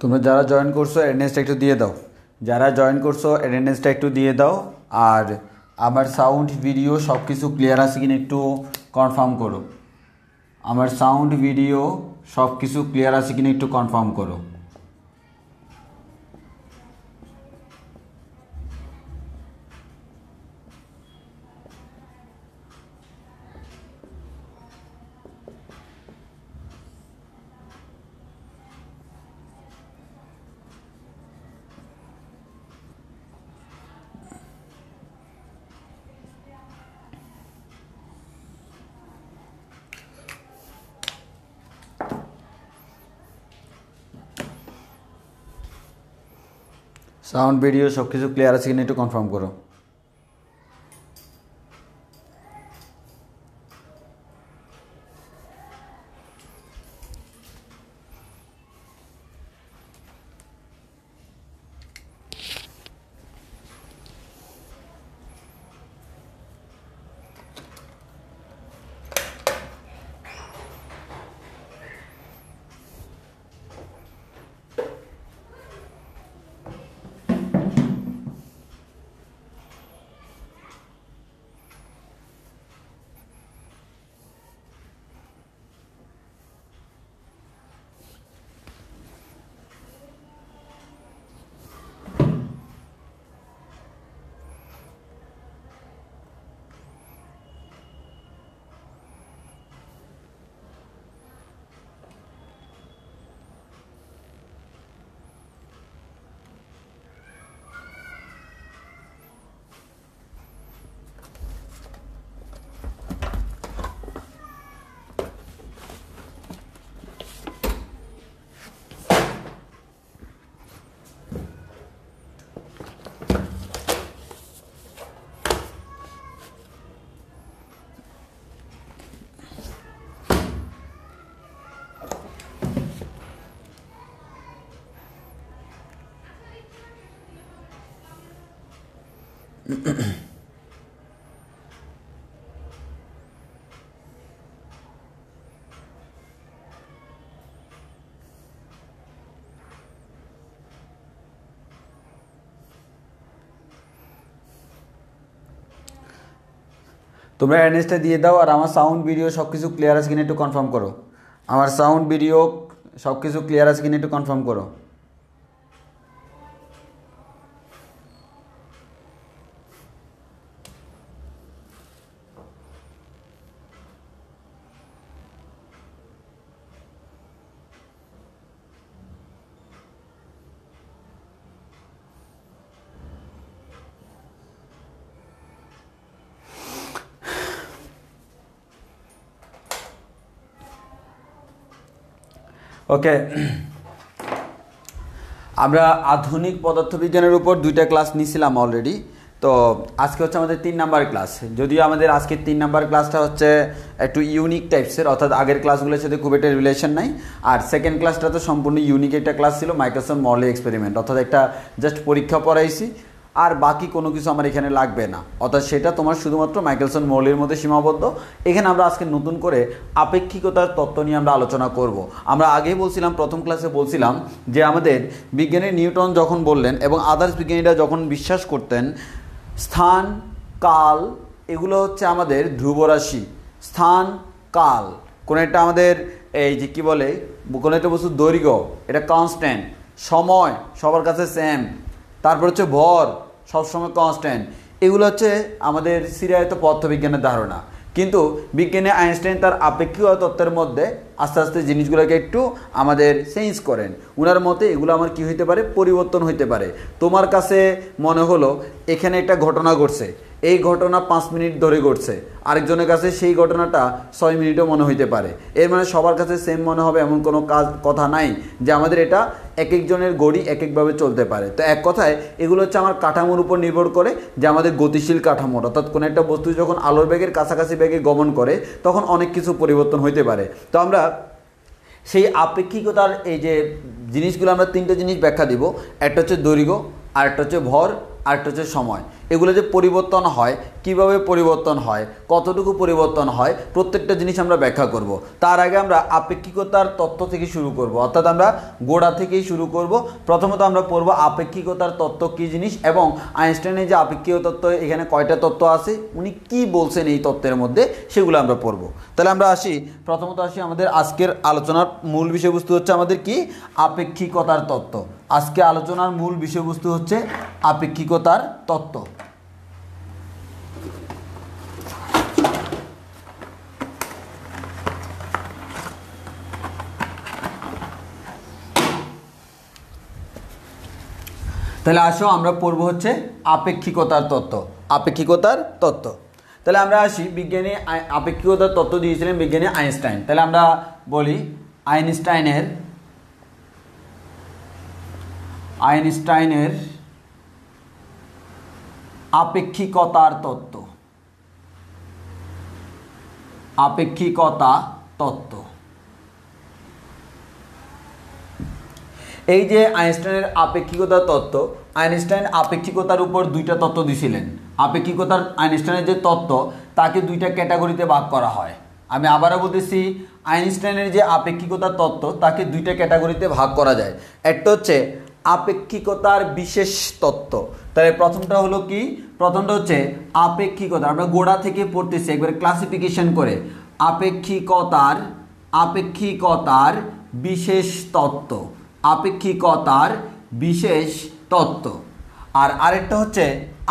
তোমরা যারা জয়েন করছো অ্যাটেন্ডেন্সটা একটু দিয়ে দাও। যারা জয়েন করছো অ্যাটেন্ডেন্সটা একটু দিয়ে দাও। আর আমার সাউন্ড ভিডিও সব কিছু ক্লিয়ার আছে কিনা একটু কনফার্ম করো। আমার সাউন্ড ভিডিও সব কিছু ক্লিয়ার আছে কিনা একটু কনফার্ম করো। সাউন্ড ভিডিও সব কিছু ক্লিয়ার আছে কিনা একটু কনফার্ম করো। তোমরা অ্যাটেন্ডেন্সটা দিয়ে দাও। আর আমার সাউন্ড ভিডিও সব কিছু ক্লিয়ার আছে কিনা একটু কনফার্ম করো। আমার সাউন্ড ভিডিও সব কিছু ক্লিয়ার আছে কিনা একটু কনফার্ম করো। ওকে, আমরা আধুনিক পদার্থবিজ্ঞানের উপর 2টা ক্লাস নিয়েছিলাম অলরেডি। তো আজকে হচ্ছে আমাদের 3 নাম্বার ক্লাস। যদিও আমাদের আজকের 3 নাম্বার ক্লাসটা হচ্ছে একটু ইউনিক টাইপসের, অর্থাৎ আগের ক্লাসগুলোর সাথে খুব একটা রিলেশন নাই। আর সেকেন্ড ক্লাসটা তো সম্পূর্ণ ইউনিক একটা ক্লাস ছিল, মাইকেলসন মরলে এক্সপেরিমেন্ট, অর্থাৎ একটা জাস্ট পরীক্ষা পড়াইছি আর বাকি কোনো কিছু আমার এখানে লাগবে না, অর্থাৎ সেটা তোমার শুধুমাত্র মাইকেলসন মরলের মধ্যে সীমাবদ্ধ। এখানে আমরা আজকে নতুন করে আপেক্ষিকতার তত্ত্ব নিয়ে আমরা আলোচনা করব। আমরা আগেই বলছিলাম, প্রথম ক্লাসে বলছিলাম যে আমাদের বিজ্ঞানী নিউটন যখন বললেন এবং আদার্স বিজ্ঞানীরা যখন বিশ্বাস করতেন স্থান কাল এগুলো হচ্ছে আমাদের ধ্রুবরাশি। স্থান কাল কোনো একটা আমাদের এই যে কী বলে, কোনো একটা বস্তু দৈর্ঘ্য এটা কনস্ট্যান্ট, সময় সবার কাছে সেম, তারপর হচ্ছে ভর সবসময় কনস্ট্যান্ট। এগুলো হচ্ছে আমাদের চিরায়ত পদার্থবিজ্ঞানের ধারণা। কিন্তু বিজ্ঞানী আইনস্টাইন তার আপেক্ষিকতা তত্ত্বের মধ্যে আস্তে আস্তে জিনিসগুলোকে একটু আমাদের চেঞ্জ করেন। উনার মতে এগুলো আমার কি হইতে পারে, পরিবর্তন হইতে পারে। তোমার কাছে মনে হলো এখানে একটা ঘটনা ঘটছে, এই ঘটনা 5 মিনিট ধরে ঘটছে, আরেকজনের কাছে সেই ঘটনাটা 6 মিনিটও মনে হইতে পারে। এর মানে সবার কাছে সেম মনে হবে এমন কোনো কথা নাই যে আমাদের এটা এক একজনের গড়ি এক একভাবে চলতে পারে। তো এক কথায় এগুলো হচ্ছে আমার কাঠামোর উপর নির্ভর করে, যে আমাদের গতিশীল কাঠামো, অর্থাৎ কোনো একটা বস্তু যখন আলোর বেগের কাছাকাছি বেগে গমন করে তখন অনেক কিছু পরিবর্তন হইতে পারে। তো আমরা সেই আপেক্ষিকতার এই যে জিনিসগুলো আমরা 3টে জিনিস ব্যাখ্যা দিব। একটা হচ্ছে দৈর্ঘ্য, আরেকটা হচ্ছে ভর, আরেকটা হচ্ছে সময়। এগুলো যে পরিবর্তন হয়, কিভাবে পরিবর্তন হয়, কতটুকু পরিবর্তন হয়, প্রত্যেকটা জিনিস আমরা ব্যাখ্যা করব। তার আগে আমরা আপেক্ষিকতার তত্ত্ব থেকে শুরু করব, অর্থাৎ আমরা গোড়া থেকেই শুরু করব। প্রথমত আমরা পড়ব আপেক্ষিকতার তত্ত্ব কী জিনিস এবং আইনস্টাইনের যে আপেক্ষিক তত্ত্ব, এখানে কয়টা তত্ত্ব আছে, উনি কি বলছেন এই তত্ত্বের মধ্যে, সেগুলো আমরা পড়ব। তাহলে আমরা প্রথমত আসি আমাদের আজকের আলোচনার মূল বিষয়বস্তু হচ্ছে আমাদের কি, আপেক্ষিকতার তত্ত্ব। আজকে আলোচনার মূল বিষয়বস্তু হচ্ছে আপেক্ষিকতার তত্ত্ব। তাহলে আসো আমরা পড়ব হচ্ছে আপেক্ষিকতার তত্ত্ব। আপেক্ষিকতার তত্ত্ব, তাহলে আমরা আসি, বিজ্ঞানী আপেক্ষিকতার তত্ত্ব দিয়েছিলেন বিজ্ঞানী আইনস্টাইন। তাহলে আমরা বলি আইনস্টাইনের আপেক্ষিকতার তত্ত্ব। আপেক্ষিকতা তত্ত্ব, এই যে আইনস্টাইনের আপেক্ষিকতার তত্ত্ব, আইনস্টাইন আপেক্ষিকতার উপর দুইটা তত্ত্ব দিয়েছিলেন। আপেক্ষিকতার আইনস্টাইনের যে তত্ত্ব, তাকে দুইটা ক্যাটাগরিতে ভাগ করা হয়। আমি আবারও বলতেছি, আইনস্টাইনের যে আপেক্ষিকতার তত্ত্ব, তাকে দুইটা ক্যাটাগরিতে ভাগ করা যায়। একটা হচ্ছে আপেক্ষিকতার বিশেষ তত্ত্ব। তাহলে প্রথমটা হলো কি, প্রথমটা হচ্ছে আপেক্ষিকতা, আমরা গোড়া থেকে পড়তেছি একবার ক্লাসিফিকেশন করে, আপেক্ষিকতার বিশেষ তত্ত্ব, আপেক্ষিকতার বিশেষ তত্ত্ব। আর আরেকটা হচ্ছে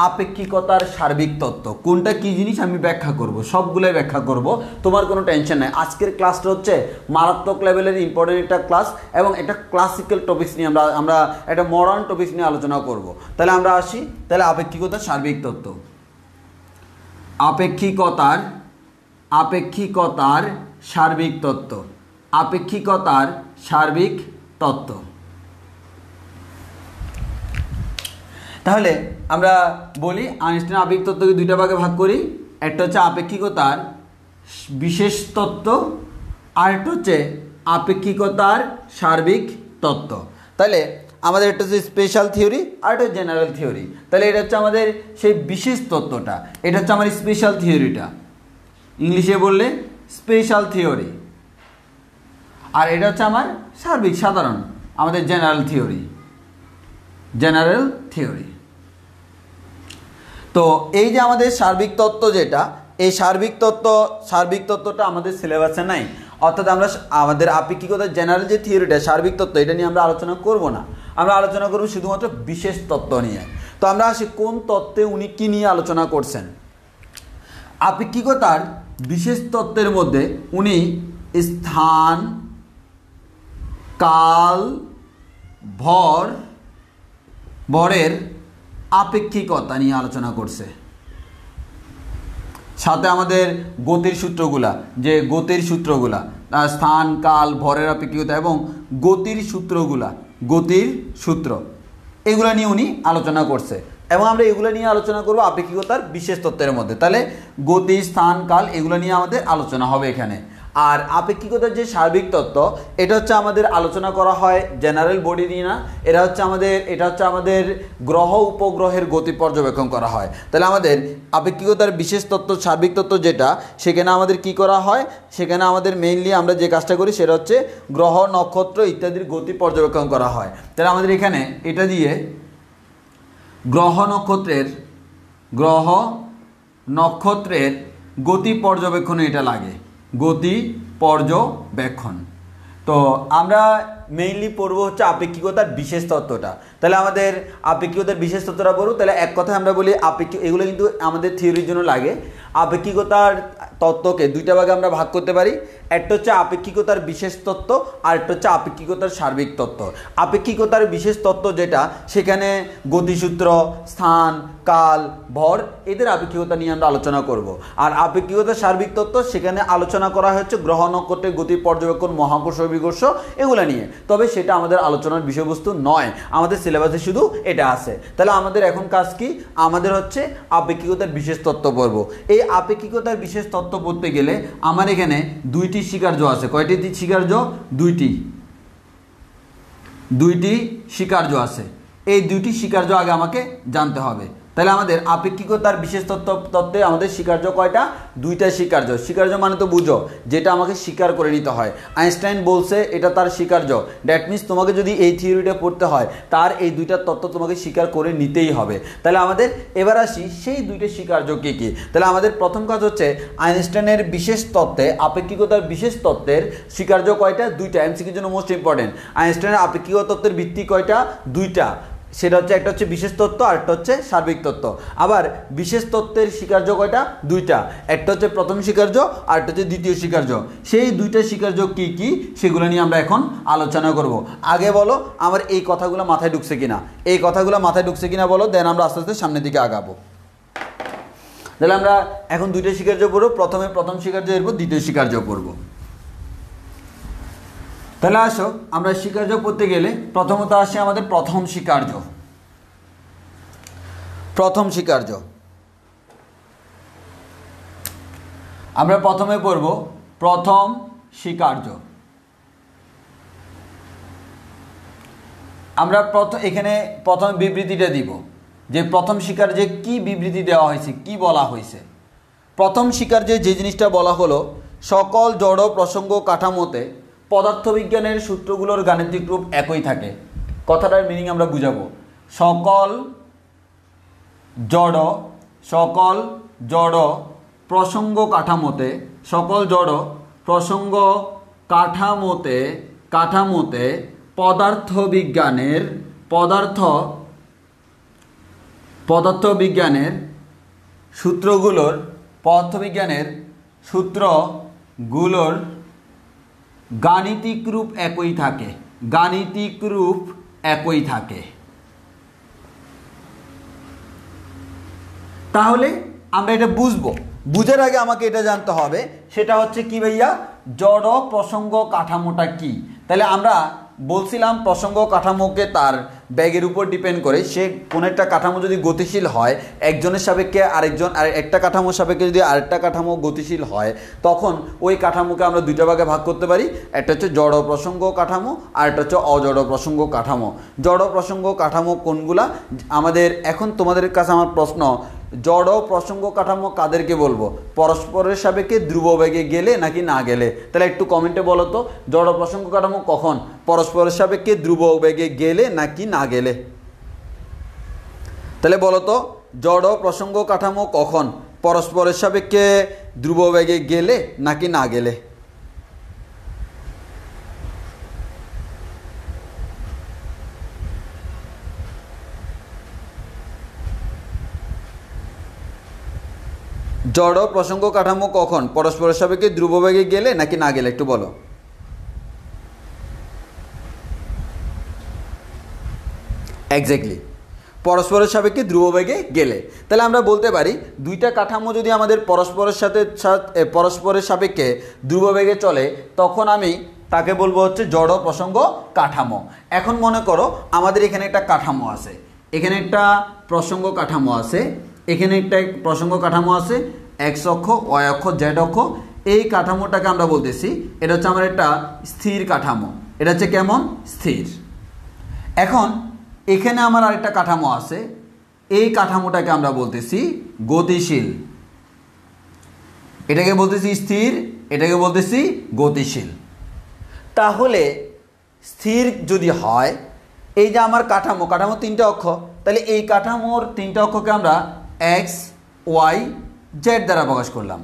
আপেক্ষিকতার সার্বিক তত্ত্ব। কোনটা কি জিনিস আমি ব্যাখ্যা করব, সবগুলোই ব্যাখ্যা করব, তোমার কোনো টেনশন নাই। আজকের ক্লাসটা হচ্ছে মারাত্মক লেভেলের ইম্পর্টেন্ট একটা ক্লাস এবং এটা ক্লাসিক্যাল টপিকস নিয়ে আমরা একটা মডার্ন টপিকস নিয়ে আলোচনা করব। তাহলে আমরা আসি, তাহলে আপেক্ষিকতার সার্বিক তত্ত্ব। আপেক্ষিকতার সার্বিক তত্ত্ব, আপেক্ষিকতার সার্বিক তত্ত্ব। তাহলে আমরা বলি আইনস্টাইন আপেক্ষিক তত্ত্বকে দুইটা ভাগে ভাগ করি। একটা হচ্ছে আপেক্ষিকতার বিশেষ তত্ত্ব, আর একটা হচ্ছে আপেক্ষিকতার সার্বিক তত্ত্ব। তাহলে আমাদের একটা হচ্ছে স্পেশাল থিওরি আর একটা জেনারেল থিওরি। তাহলে এটা হচ্ছে আমাদের সেই বিশেষ তত্ত্বটা, এটা হচ্ছে আমার স্পেশাল থিওরিটা, ইংলিশে বললে স্পেশাল থিওরি। আর এটা হচ্ছে আমার সার্বিক সাধারণ, আমাদের জেনারেল থিওরি। তো এই যে আমাদের সার্বিক তত্ত্ব যেটা, এই সার্বিক তত্ত্বটা আমাদের সিলেবাসে নাই। অর্থাৎ আমরা আমাদের আপেক্ষিকতার জেনারেল যে থিওরিটা, সার্বিক তত্ত্ব, এটা নিয়ে আমরা আলোচনা করব না। আমরা আলোচনা করব শুধুমাত্র বিশেষ তত্ত্ব নিয়ে। তো আমরা আসি কোন তত্ত্বে উনি কি নিয়ে আলোচনা করছেন। আপেক্ষিকতার বিশেষ তত্ত্বের মধ্যে উনি স্থান, কাল, ভরের আপেক্ষিকতা নিয়ে আলোচনা করছে। সাথে আমাদের গতির সূত্রগুলা, যে গতির সূত্রগুলা, স্থান, কাল, ভরের আপেক্ষিকতা এবং গতির সূত্র, এগুলা নিয়ে উনি আলোচনা করছে এবং আমরা এগুলো নিয়ে আলোচনা করব আপেক্ষিকতার বিশেষ তত্ত্বের মধ্যে। তাহলে গতি, স্থান, কাল এগুলো নিয়ে আমাদের আলোচনা হবে এখানে। আর আপেক্ষিকতার যে সার্বিক তত্ত্ব, এটা হচ্ছে আমাদের আলোচনা করা হয় জেনারেল বডি নিয়ে না, এটা হচ্ছে আমাদের গ্রহ উপগ্রহের গতি পর্যবেক্ষণ করা হয়। তাহলে আমাদের আপেক্ষিকতার বিশেষ তত্ত্ব, সার্বিক তত্ত্ব যেটা, সেখানে আমাদের কি করা হয়, সেখানে আমাদের মেইনলি আমরা যে কাজটা করি সেটা হচ্ছে গ্রহ, নক্ষত্র ইত্যাদির গতি পর্যবেক্ষণ করা হয়। তাহলে আমাদের এখানে এটা দিয়ে গ্রহ নক্ষত্রের গতি পর্যবেক্ষণে এটা লাগে, গতি পর্যবেক্ষণ। তো আমরা মেইনলি পড়বো হচ্ছে আপেক্ষিকতার বিশেষ তত্ত্বটা। তাহলে আমাদের আপেক্ষিকতার বিশেষ তত্ত্বটা পড়ব। তাহলে এক কথায় আমরা বলি এগুলো কিন্তু আমাদের থিওরির জন্য লাগে। আপেক্ষিকতার তত্ত্বকে দুইটা ভাগে আমরা ভাগ করতে পারি। একটা হচ্ছে আপেক্ষিকতার বিশেষ তত্ত্ব, আর একটা হচ্ছে আপেক্ষিকতার সার্বিক তত্ত্ব। আপেক্ষিকতার বিশেষ তত্ত্ব যেটা, সেখানে গতিসূত্র, স্থান, কাল, ভর এদের আপেক্ষিকতা নিয়ে আমরা আলোচনা করব। আর আপেক্ষিকতার সার্বিক তত্ত্ব, সেখানে আলোচনা করা হচ্ছে গ্রহ নক্ষত্রের গতি পর্যবেক্ষণ, মহাকর্ষ বিকর্ষ এগুলো নিয়ে। তবে সেটা আমাদের আলোচনার বিষয়বস্তু নয়, আমাদের সিলেবাসে শুধু এটা আছে। তাহলে আমাদের এখন কাজ কি, আমাদের হচ্ছে আপেক্ষিকতার বিশেষ তত্ত্ব পড়ব। এই আপেক্ষিকতার বিশেষ তত্ত্ব পড়তে গেলে আমার এখানে দুইটি স্বীকার্য আছে। কয়টি স্বীকার্য? দুইটি স্বীকার্য আছে। এই দুইটি স্বীকার্য আগে আমাকে জানতে হবে। তাহলে আমাদের আপেক্ষিকতার বিশেষ তত্ত্বে আমাদের স্বীকার্য কয়টা? দুইটা স্বীকার্য। স্বীকার্য মানে তো বুঝো যেটা আমাকে স্বীকার করে নিতে হয়। আইনস্টাইন বলছে এটা তার স্বীকার্য, দ্যাট মিনস তোমাকে যদি এই থিওরিটা পড়তে হয় তার এই দুইটা তত্ত্ব তোমাকে স্বীকার করে নিতেই হবে। তাহলে আমাদের এবার আসি সেই দুইটা স্বীকার্য কী কী। তাহলে আমাদের প্রথম কাজ হচ্ছে আইনস্টাইনের বিশেষ তত্ত্বে, আপেক্ষিকতার বিশেষ তত্ত্বের স্বীকার্য কয়টা? দুইটা। এমসিকিউর জন্য মোস্ট ইম্পর্টেন্ট। আইনস্টাইনের আপেক্ষিকতা তত্ত্বের ভিত্তি কয়টা? দুইটা। সেটা হচ্ছে একটা হচ্ছে বিশেষ তত্ত্ব আর একটা হচ্ছে সার্বিক তত্ত্ব। আবার বিশেষ তত্ত্বের স্বীকার্য কয়টা? দুইটা। একটা হচ্ছে প্রথম স্বীকার্য আর একটা হচ্ছে দ্বিতীয় স্বীকার্য। সেই দুইটা স্বীকার্য কি কি সেগুলো নিয়ে আমরা এখন আলোচনা করব। আগে বলো আমার এই কথাগুলো মাথায় ঢুকছে কিনা, এই কথাগুলো মাথায় ঢুকছে কিনা বলো, দেন আমরা আস্তে আস্তে সামনের দিকে আগাবো। তাহলে আমরা এখন দুইটা স্বীকার্য পড়বো, প্রথমে প্রথম স্বীকার্য, এরপর দ্বিতীয় স্বীকার্য পড়বো। তাহলে আসো আমরা স্বীকার্য পড়তে গেলে প্রথমত আসে আমাদের প্রথম স্বীকার্য। প্রথম স্বীকার্য আমরা প্রথমে পড়ব প্রথম স্বীকার্য। আমরা এখানে প্রথম বিবৃতিটা দিব যে প্রথম স্বীকার্যে কি বিবৃতি দেওয়া হয়েছে, কি বলা হয়েছে। প্রথম স্বীকার্যে যে জিনিসটা বলা হলো, সকল জড় প্রসঙ্গ কাঠামোতে পদার্থবিজ্ঞানের সূত্রগুলোর গাণিতিক রূপ একই থাকে। কথাটার মিনিং আমরা বুঝাবো। সকল জড় প্রসঙ্গ কাঠামোতে, সকল জড় প্রসঙ্গ কাঠামোতে পদার্থবিজ্ঞানের সূত্রগুলোর গাণিতিক রূপ একই থাকে। তাহলে আমরা এটা বুঝবো। বুঝার আগে আমাকে এটা জানতে হবে সেটা হচ্ছে কি ভাইয়া, জড় প্রসঙ্গ কাঠামোটা কি। তাহলে আমরা বলছিলাম প্রসঙ্গ কাঠামোকে তার ব্যাগের উপর ডিপেন্ড করে, সে কোন একটা কাঠামো যদি গতিশীল হয়, একজনের সাপেক্ষে আরেকজন, আর একটা কাঠামোর সাপেক্ষে যদি আরেকটা কাঠামো গতিশীল হয়, তখন ওই কাঠামোকে আমরা দুইটা ভাগে ভাগ করতে পারি। একটা হচ্ছে জড় প্রসঙ্গ কাঠামো আর একটা হচ্ছে অজড় প্রসঙ্গ কাঠামো। জড় প্রসঙ্গ কাঠামো কোনগুলা আমাদের, এখন তোমাদের কাছে আমার প্রশ্ন, জড় প্রসঙ্গ কাঠামো কাদেরকে বলবো? পরস্পরের সাপেক্ষে ধ্রুব বেগে গেলে নাকি না গেলে? তাহলে একটু কমেন্টে বলো তো, জড় প্রসঙ্গ কাঠামো কখন? পরস্পরের সাপেক্ষে ধ্রুব বেগে গেলে নাকি না গেলে? তাহলে বলো তো, জড় প্রসঙ্গ কাঠামো কখন? পরস্পরের সাপেক্ষে ধ্রুব বেগে গেলে নাকি না গেলে? জড় প্রসঙ্গ কাঠামো কখন? পরস্পরের সাপেক্ষে ধ্রুববেগে গেলে নাকি না গেলে? একটু বলো। এক্স্যাক্টলি, পরস্পরের সাপেক্ষে ধ্রুববেগে গেলে। তাহলে আমরা বলতে পারি দুইটা কাঠামো যদি আমাদের পরস্পরের সাপেক্ষে ধ্রুববেগে চলে, তখন আমি তাকে বলবো হচ্ছে জড় প্রসঙ্গ কাঠামো। এখন মনে করো আমাদের এখানে একটা কাঠামো আছে, এখানে একটা প্রসঙ্গ কাঠামো আছে, এখানে একটা প্রসঙ্গ কাঠামো আছে, এক্স অক্ষ, ওয়াই অক্ষ, জেড অক্ষ। এই কাঠামোটাকে আমরা বলতেছি এটা হচ্ছে আমার একটা স্থির কাঠামো। এটা হচ্ছে কেমন? স্থির। এখন এখানে আমার আরেকটা কাঠামো আছে, এই কাঠামোটাকে আমরা বলতেছি গতিশীল। এটাকে বলতেছি স্থির, এটাকে বলতেছি গতিশীল। তাহলে স্থির যদি হয়, এই যে আমার কাঠামো তিনটা অক্ষ, তাহলে এই কাঠামোর তিনটা অক্ষকে আমরা এক্স, ওয়াই, জেড দ্বারা প্রকাশ করলাম।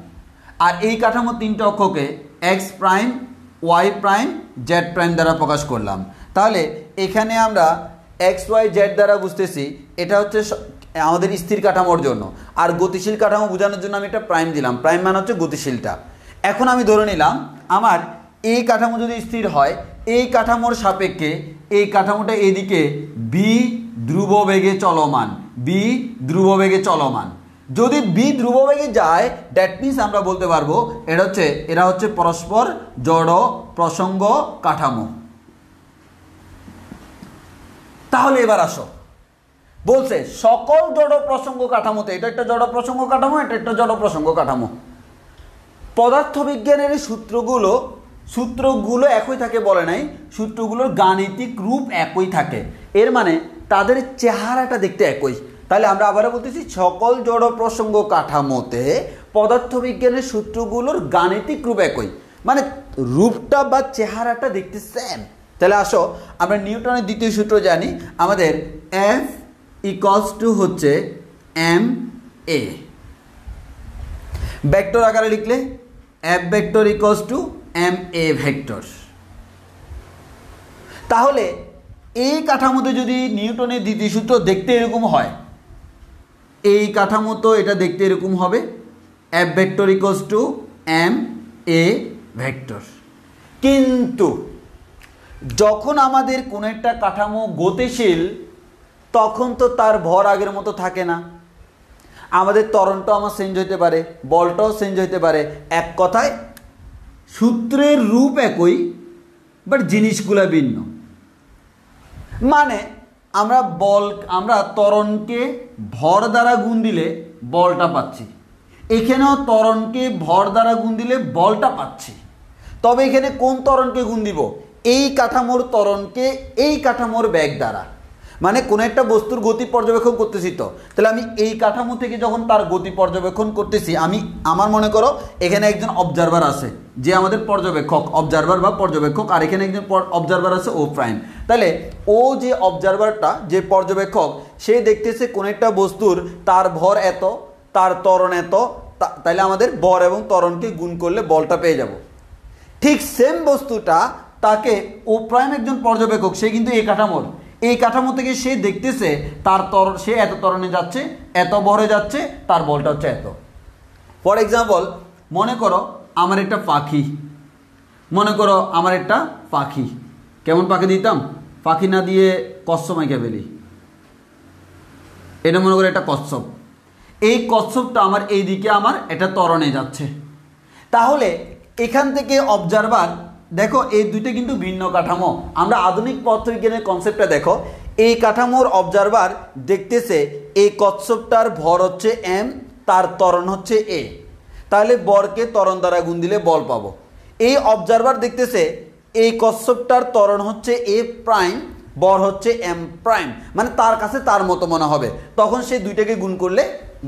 আর এই কাঠামোর তিনটা অক্ষকে X prime, Y prime, Z prime দ্বারা প্রকাশ করলাম। তাহলে এখানে আমরা এক্স, ওয়াই, জেড দ্বারা বুঝতেছি এটা হচ্ছে আমাদের স্থির কাঠামোর জন্য, আর গতিশীল কাঠামো বোঝানোর জন্য আমি একটা প্রাইম দিলাম। প্রাইম মানে হচ্ছে গতিশীলটা। এখন আমি ধরে নিলাম আমার এই কাঠামো যদি স্থির হয়, এই কাঠামোর সাপেক্ষে এই কাঠামোটা এদিকে বি ধ্রুববেগে চলমান। যদি বি ধ্রুববেগে যায়, দ্যাট মিনস আমরা বলতে পারবো এরা হচ্ছে পরস্পর জড় প্রসঙ্গ কাঠামো। তাহলে এবার আসো, বলছে সকল জড় প্রসঙ্গ কাঠামোতে, এটা একটা জড় প্রসঙ্গ কাঠামো, এটা একটা জড় প্রসঙ্গ কাঠামো। পদার্থবিজ্ঞানের সূত্রগুলো একই থাকে বলে নাই, সূত্রগুলোর গাণিতিক রূপ একই থাকে। এর মানে তাদের চেহারাটা দেখতে একই, তাহলে আমরা আবারও বলতেছি সকল জড় প্রসঙ্গ কাঠামোতে পদার্থবিজ্ঞানের সূত্রগুলোর গাণিতিক রূপ একই, মানে রূপটা বা চেহারাটা দেখতে সেম। তাহলে আসো আমরা নিউটনের দ্বিতীয় সূত্র জানি, আমাদের F ইকুয়ালস টু হচ্ছে এম এ, ভেক্টর আকারে লিখলে F vector equals to M A vector. তাহলে এই কাঠামোতে যদি নিউটনের দ্বিতীয় সূত্র দেখতে এরকম হয়, এই কাঠামোতে এটা দেখতে এরকম হবে, F vector equals to M A vector. কিন্তু যখন আমাদের কোনো একটা কাঠামো গতিশীল, তখন তো তার ভর আগের মতো থাকে না, আমাদের ত্বরণটাও আমার চেঞ্জ হতে পারে, বলটাও চেঞ্জ হতে পারে। এক কথায় সূত্রের রূপ একই, বাট জিনিসগুলো ভিন্ন। মানে আমরা ত্বরণকে ভর দ্বারা গুণ দিলে বলটা পাচ্ছি, এখানেও ত্বরণকে ভর দ্বারা গুণ দিলে বলটা পাচ্ছি। তবে এখানে কোন ত্বরণকে গুণ দিব? এই কাঠামোর ত্বরণকে এই কাঠামোর বেগ দ্বারা। মানে কোনো একটা বস্তুর গতি পর্যবেক্ষণ করতেছি, তো তাহলে আমি এই কাঠামো থেকে যখন তার গতি পর্যবেক্ষণ করতেছি, আমার মনে করো এখানে একজন অবজারভার আছে, যে আমাদের পর্যবেক্ষক, অবজারভার বা পর্যবেক্ষক, আর এখানে একজন অবজারভার আছে ও প্রাইম। তাহলে ও যে অবজারভারটা, যে পর্যবেক্ষক, সে দেখতেছে কোনো একটা বস্তুর তার ভর এত, তার ত্বরণ এত, তাহলে আমাদের ভর এবং ত্বরণকে গুণ করলে বলটা পেয়ে যাব। ঠিক সেম বস্তুটা তাকে ও প্রাইম একজন পর্যবেক্ষক, সে কিন্তু এই কাঠামো থেকে সে দেখতেছে তার সে এত ত্বরণে যাচ্ছে, এত ভরে যাচ্ছে, তার বলটা হচ্ছে এত। ফর এক্সাম্পল, মনে করো আমার একটা পাখি, কেমন পাখি দিতাম? পাখি না দিয়ে কচ্ছপ আঁকে ফেলি, এটা মনে করো একটা কচ্ছপ। এই কচ্ছপটা আমার এইদিকে আমার এটা ত্বরণে যাচ্ছে। তাহলে এখান থেকে অবজারভার, দেখো এই দুইটা কিন্তু ভিন্ন কাঠামো। আমরা আধুনিক পদার্থবিজ্ঞানের কনসেপ্টটা দেখো, এই কাঠামোর অবজারভার দেখতেছে এই কচ্ছপটার ভর হচ্ছে এম, তার ত্বরণ হচ্ছে এ, তাহলে বরকে ত্বরণ দ্বারা গুণ দিলে বল পাবো। এই অবজারভার দেখতেছে এই কচ্ছপটার ত্বরণ হচ্ছে এ প্রাইম, বর হচ্ছে এম প্রাইম, মানে তার কাছে তার মতো মনে হবে, তখন সে দুইটাকে গুণ করলে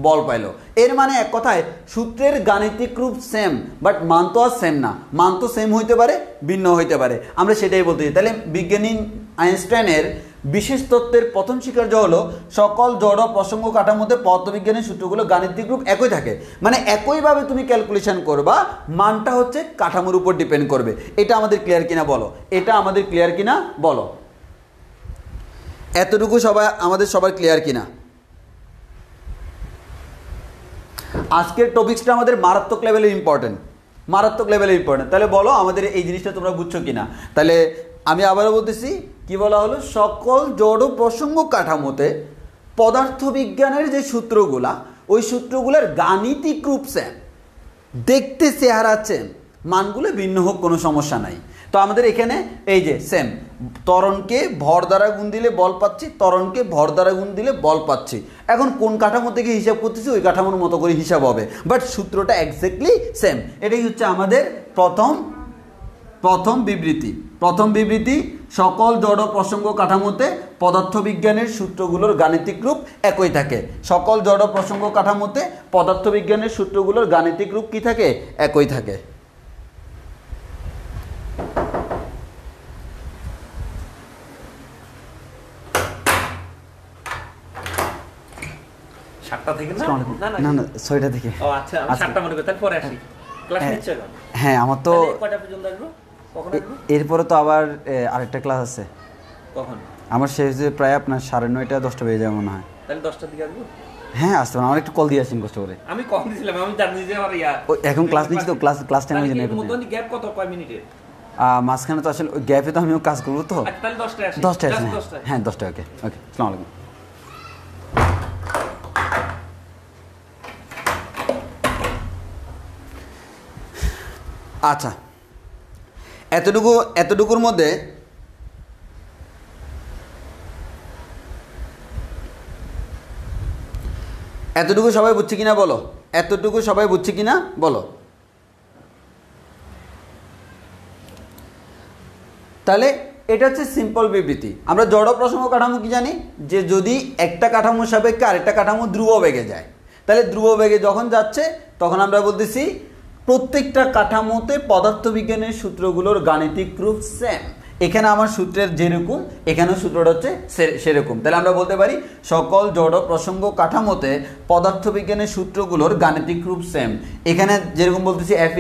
বল পাইল। এর মানে এক কথায় সূত্রের গাণিতিক রূপ সেম, বাট মান তো আর সেম না। মান তো সেম হইতে পারে, ভিন্ন হইতে পারে, আমরা সেটাই বলতে চাই। তাহলে বিজ্ঞানী আইনস্টাইনের বিশেষ তত্ত্বের প্রথম স্বীকার্য হলো সকল জড় প্রসঙ্গ কাঠামোতে পদার্থবিজ্ঞানের সূত্রগুলো গাণিতিক রূপ একই থাকে। মানে একইভাবে তুমি ক্যালকুলেশন করবা, মানটা হচ্ছে কাঠামোর উপর ডিপেন্ড করবে। এটা আমাদের ক্লিয়ার কিনা বলো? এতটুকু আমাদের সবার ক্লিয়ার কিনা? আজকের টপিক্সটা আমাদের মারাত্মক লেভেলে ইম্পর্টেন্ট। তাহলে বলো আমাদের এই জিনিসটা তোমরা বুঝছো কিনা? তাহলে আমি আবারও বলতেছি, কি বলা হলো? সকল জড় প্রসঙ্গ কাঠামোতে পদার্থবিজ্ঞানের যে সূত্রগুলা, ওই সূত্রগুলোর গাণিতিক রূপ সেম, দেখতে চেহারা সেম, মানগুলো ভিন্ন হোক কোনো সমস্যা নাই। তো আমাদের এখানে এই যে সেম, ত্বরণকে ভর দ্বারা গুণ দিলে বল পাচ্ছি, ত্বরণকে ভর দ্বারা গুণ দিলে বল পাচ্ছি। এখন কোন কাঠামো থেকে হিসাব করতেছি ওই কাঠামোর মতো করে হিসাব হবে, বাট সূত্রটা এক্স্যাক্টলি সেম। এটাই হচ্ছে আমাদের প্রথম বিবৃতি। সকল জড় প্রসঙ্গ কাঠামোতে পদার্থবিজ্ঞানের সূত্রগুলোর গাণিতিক রূপ একই থাকে। সকল জড় প্রসঙ্গ কাঠামোতে পদার্থবিজ্ঞানের সূত্রগুলোর গাণিতিক রূপ কি থাকে? একই থাকে। হ্যাঁ, আমার তো এরপরে তো আবার আরেকটা ক্লাস আছে। কখন? আমার শেষ যে প্রায় আপনার 9:30 10টা বেজে যাবে মনে হয়। তাহলে 10টার দিকে আসবো? হ্যাঁ আসতে পারেন, আমার একটু কল দিয়ে আসেন কষ্ট করে। আমি কল দিয়েছিলাম, আমি জানি যে আর এখন ক্লাস নিচ্ছি তো, ক্লাস টাইম হয়ে যাবে। গ্যাপ কয় মিনিটের? মাঝখানে তো আসলে গ্যাপে তো আমিও কাজ করবো তো। তাহলে 10টায় আসেন। হ্যাঁ 10টায়। ওকে আসসালামু আলাইকুম। আচ্ছা, এতটুকুর মধ্যে সবাই বুঝছে কিনা বলো? তাহলে এটা হচ্ছে সিম্পল বিবৃতি। আমরা জড় প্রসঙ্গ কাঠামো কি জানি, যে যদি একটা কাঠামোর সাপেক্ষে আরেকটা কাঠামো ধ্রুব বেগে যায়, তাহলে ধ্রুব বেগে যখন যাচ্ছে তখন আমরা বলতেছি প্রত্যেকটা কাঠামোতে পদার্থবিজ্ঞানের সূত্রগুলোর গাণিতিক রূপ সেম। এখানে আমার সূত্রের যেরকম এখানেও সূত্রটা হচ্ছে সেরকম। তাহলে আমরা বলতে পারি সকল জড় প্রসঙ্গ কাঠামোতে পদার্থবিজ্ঞানের সূত্রগুলোর গাণিতিক রূপ সেম। এখানে যেরকম বলতেছি F =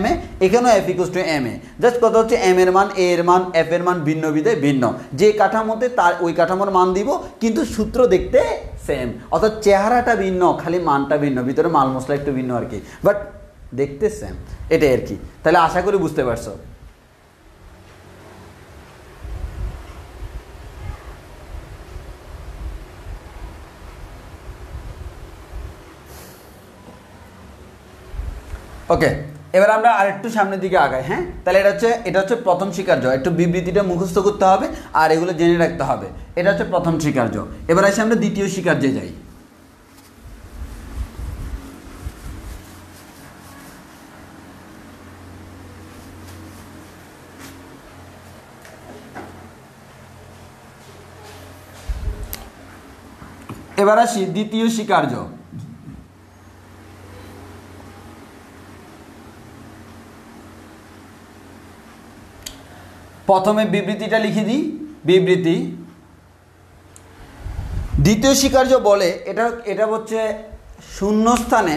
ma, এখানেও F = ma। জাস্ট কথা হচ্ছে m এর মান, a এর মান, f এর মান ভিন্ন বিধায় ভিন্ন। যে কাঠামোতে তার ওই কাঠামোর মান দিব, কিন্তু সূত্র দেখতে সেম, অর্থাৎ চেহারাটা ভিন্ন, খালি মানটা ভিন্ন, ভিতরে মাল মশলা একটু ভিন্ন আর কি, বাট দেখতে সেম। এটাই আর কি। তাহলে আশা করি বুঝতে পারছো। ওকে, এবার আমরা আরেকটু সামনের দিকে আগাই। হ্যাঁ, তাহলে এটা হচ্ছে প্রথম স্বীকার্য। একটু বিবৃতিটা মুখস্থ করতে হবে আর এগুলো জেনে রাখতে হবে। এটা হচ্ছে প্রথম স্বীকার্য। এবার আসি আমরা দ্বিতীয় স্বীকার্যে যাই। এবার আসি দ্বিতীয় স্বীকার্য। প্রথমে বিবৃতিটা লিখে দিই। বিবৃতি দ্বিতীয় স্বীকার্য বলে এটা হচ্ছে শূন্যস্থানে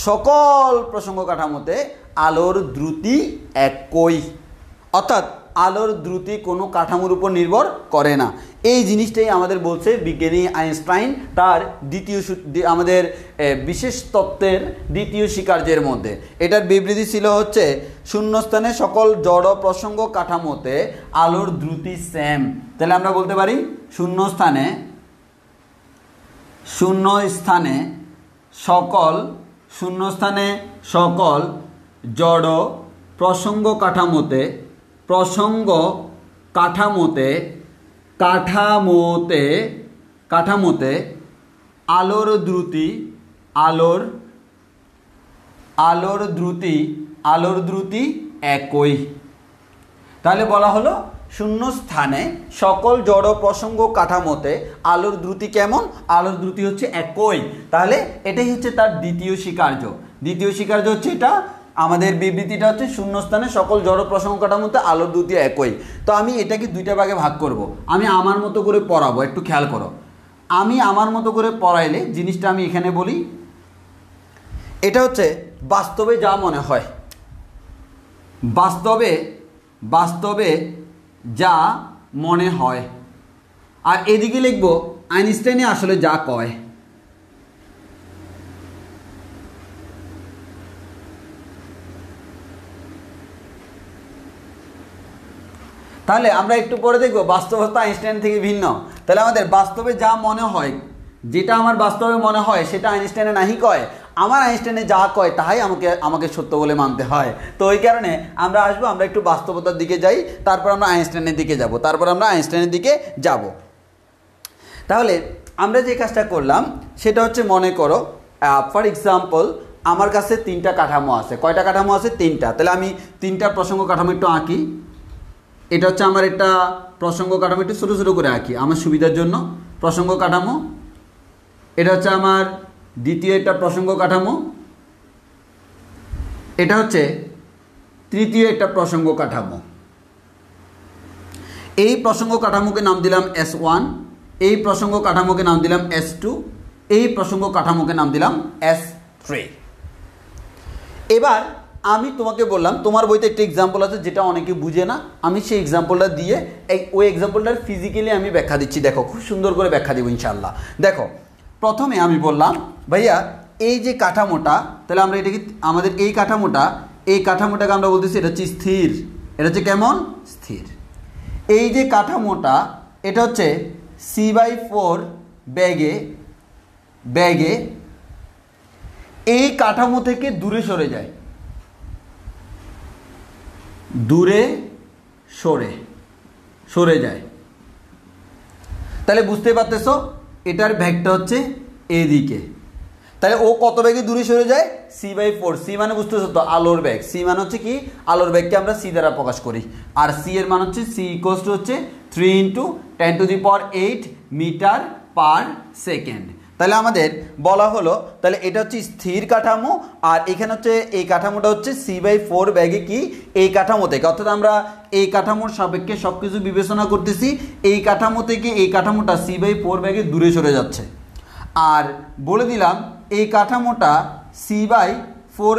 সকল প্রসঙ্গ কাঠামোতে আলোর দ্রুতি একই, অর্থাৎ আলোর দ্রুতি কোনো কাঠামোর উপর নির্ভর করে না। এই জিনিসটাই আমাদের বলছে বিজ্ঞানী আইনস্টাইন তার আমাদের বিশেষ তত্ত্বের দ্বিতীয় স্বীকার্যের মধ্যে। এটার বিবৃতি ছিল হচ্ছে শূন্যস্থানে সকল জড় প্রসঙ্গ কাঠামোতে আলোর দ্রুতি সেম। তাহলে আমরা বলতে পারি শূন্যস্থানে সকল জড় প্রসঙ্গ কাঠামোতে আলোর দ্রুতি একই। তাহলে বলা হলো শূন্যস্থানে সকল জড় প্রসঙ্গ কাঠামোতে আলোর দ্রুতি কেমন? আলোর দ্রুতি হচ্ছে একই। তাহলে এটাই হচ্ছে তার দ্বিতীয় স্বীকার্য। দ্বিতীয় স্বীকার্য হচ্ছে এটা। আমাদের বিবৃতিটা হচ্ছে শূন্যস্থানে সকল জড় প্রসঙ্গ কাঠামোতে আলোর দ্রুতি একই। তো আমি এটাকে দুইটা ভাগে ভাগ করব। আমি আমার মতো করে পড়াবো, একটু খেয়াল করো। আমি আমার মতো করে পড়াইলে জিনিসটা আমি এখানে বলি, এটা হচ্ছে বাস্তবে যা মনে হয়, বাস্তবে যা মনে হয়। আর এদিকে লিখব আইনস্টাইনে আসলে যা কয়। তাহলে আমরা একটু পরে দেখব বাস্তবতা আইনস্টাইন থেকে ভিন্ন। তাহলে আমাদের বাস্তবে যা মনে হয়, যেটা আমার বাস্তবে মনে হয় সেটা আইনস্টাইনে নাহি কয়, আমার আইনস্টাইনে যা কয় তাহাই আমাকে সত্য বলে মানতে হয়। তো ওই কারণে আমরা আসবো, আমরা একটু বাস্তবতার দিকে যাই, তারপর আমরা আইনস্টাইনের দিকে যাব। তাহলে আমরা যে কাজটা করলাম সেটা হচ্ছে, মনে করো ফর এক্সাম্পল আমার কাছে 3টা কাঠামো আছে। কয়টা কাঠামো আছে? 3টা। তাহলে আমি 3টা প্রসঙ্গ কাঠামো একটু আঁকি। এটা হচ্ছে আমার একটা প্রসঙ্গ কাঠামো, একটু ছোটো ছোটো করে আঁকি আমার সুবিধার জন্য। প্রসঙ্গ কাঠামো, এটা হচ্ছে আমার দ্বিতীয় একটা প্রসঙ্গ কাঠামো, এটা হচ্ছে তৃতীয় একটা প্রসঙ্গ কাঠামো। এই প্রসঙ্গ কাঠামোকে নাম দিলাম S1, এই প্রসঙ্গ কাঠামোকে নাম দিলাম S2, এই প্রসঙ্গ কাঠামোকে নাম দিলাম S3। এবার আমি তোমাকে বললাম তোমার বইতে একটা এক্সাম্পল আছে যেটা অনেকে বুঝে না, আমি সেই এক্সাম্পলটা দিয়ে ওই এক্সাম্পলটার ফিজিক্যালি আমি ব্যাখ্যা দিচ্ছি। দেখো, খুব সুন্দর করে ব্যাখ্যা দিব ইনশাআল্লাহ। দেখো, প্রথমে আমি বললাম ভাইয়া এই যে কাঠামোটা, তাহলে আমরা এটাকে আমাদের এই কাঠামোটাকে আমরা বলতেছি এটা হচ্ছে স্থির। এটা হচ্ছে কেমন? স্থির। এই যে কাঠামোটা এটা হচ্ছে c/4 ব্যাগে এই কাঠামো থেকে দূরে সরে যায়, সরে যায়। তাহলে বুঝতে পারতেছো এটার ভেগটা হচ্ছে এদিকে। তাহলে ও কত বেগে দূরে সরে যায়, c/4। সি মানে বুঝতেছো তো আলোর বেগ, সি মানে হচ্ছে কি আলোর বেগকে আমরা সি দ্বারা প্রকাশ করি, আর সি এর মান হচ্ছে সি ইকুয়ালস টু হচ্ছে 3 × 10⁸ মিটার পার সেকেন্ড। তাহলে আমাদের বলা হলো তাহলে এটা হচ্ছে স্থির কাঠামো, আর এখানে হচ্ছে এই কাঠামোটা হচ্ছে c/4 ব্যাগে কি এই কাঠামো থেকে, অর্থাৎ আমরা এই কাঠামোর সাপেক্ষে সব কিছু বিবেচনা করতেছি, এই কাঠামো থেকে এই কাঠামোটা c/4 ব্যাগে দূরে সরে যাচ্ছে। আর বলে দিলাম এই কাঠামোটা c/4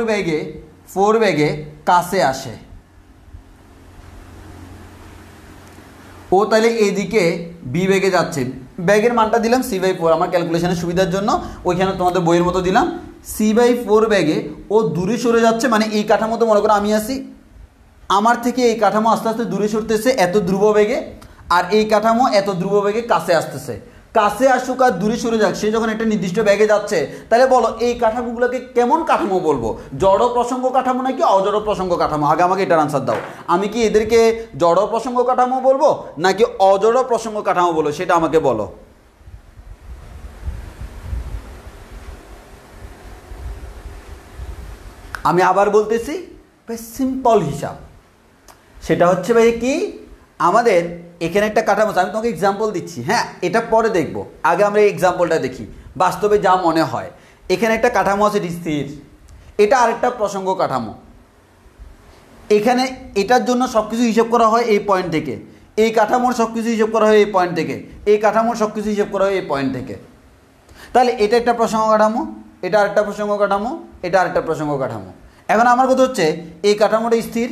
ব্যাগে কাছে আসে, ও তাহলে এইদিকে বি বেগে যাচ্ছে, ব্যাগের মানটা দিলাম c/4 আমার ক্যালকুলেশনের সুবিধার জন্য, ওইখানে তোমাদের বইয়ের মতো দিলাম c/4 ব্যাগে ও দূরে সরে যাচ্ছে, মানে এই কাঠামোতে মনে করো আমি আছি, আমার থেকে এই কাঠামো আস্তে আস্তে দূরে সরতেছে এত ধ্রুব বেগে, আর এই কাঠামো এত ধ্রুব বেগে কাছে আসতেছে। কাছে আসুক আর দূরে সরে যাক, সে যখন একটা নির্দিষ্ট ব্যাগে যাচ্ছে, তাহলে বলো এই কাঠামোগুলোকে কেমন কাঠামো বলবো, জড় প্রসঙ্গ কাঠামো নাকি অজড় প্রসঙ্গ কাঠামো? আগে আমাকে এটার আনসার দাও, আমি কি এদেরকে জড় প্রসঙ্গ কাঠামো বলবো নাকি অজড় প্রসঙ্গ কাঠামো বলবো, সেটা আমাকে বলো। আমি আবার বলতেছি সিম্পল হিসাব, সেটা হচ্ছে ভাই কি আমাদের এখানে একটা কাঠামো আছে, আমি তোমাকে এক্সাম্পল দিচ্ছি, হ্যাঁ এটা পরে দেখবো, আগে আমরা এই এক্সাম্পলটা দেখি বাস্তবে যা মনে হয়। এখানে একটা কাঠামো আছে স্থির, এটা আরেকটা প্রসঙ্গ কাঠামো, এখানে এটার জন্য সব কিছু হিসাব করা হয় এই পয়েন্ট থেকে, এই কাঠামোর সব কিছু হিসাব করা হয় এই পয়েন্ট থেকে, এই কাঠামোর সব কিছু হিসাব করা হয় এই পয়েন্ট থেকে। তাহলে এটা একটা প্রসঙ্গ কাঠামো, এটা আরেকটা প্রসঙ্গ কাঠামো, এটা আরেকটা প্রসঙ্গ কাঠামো। এখন আমার কথা হচ্ছে এই কাঠামোটা স্থির,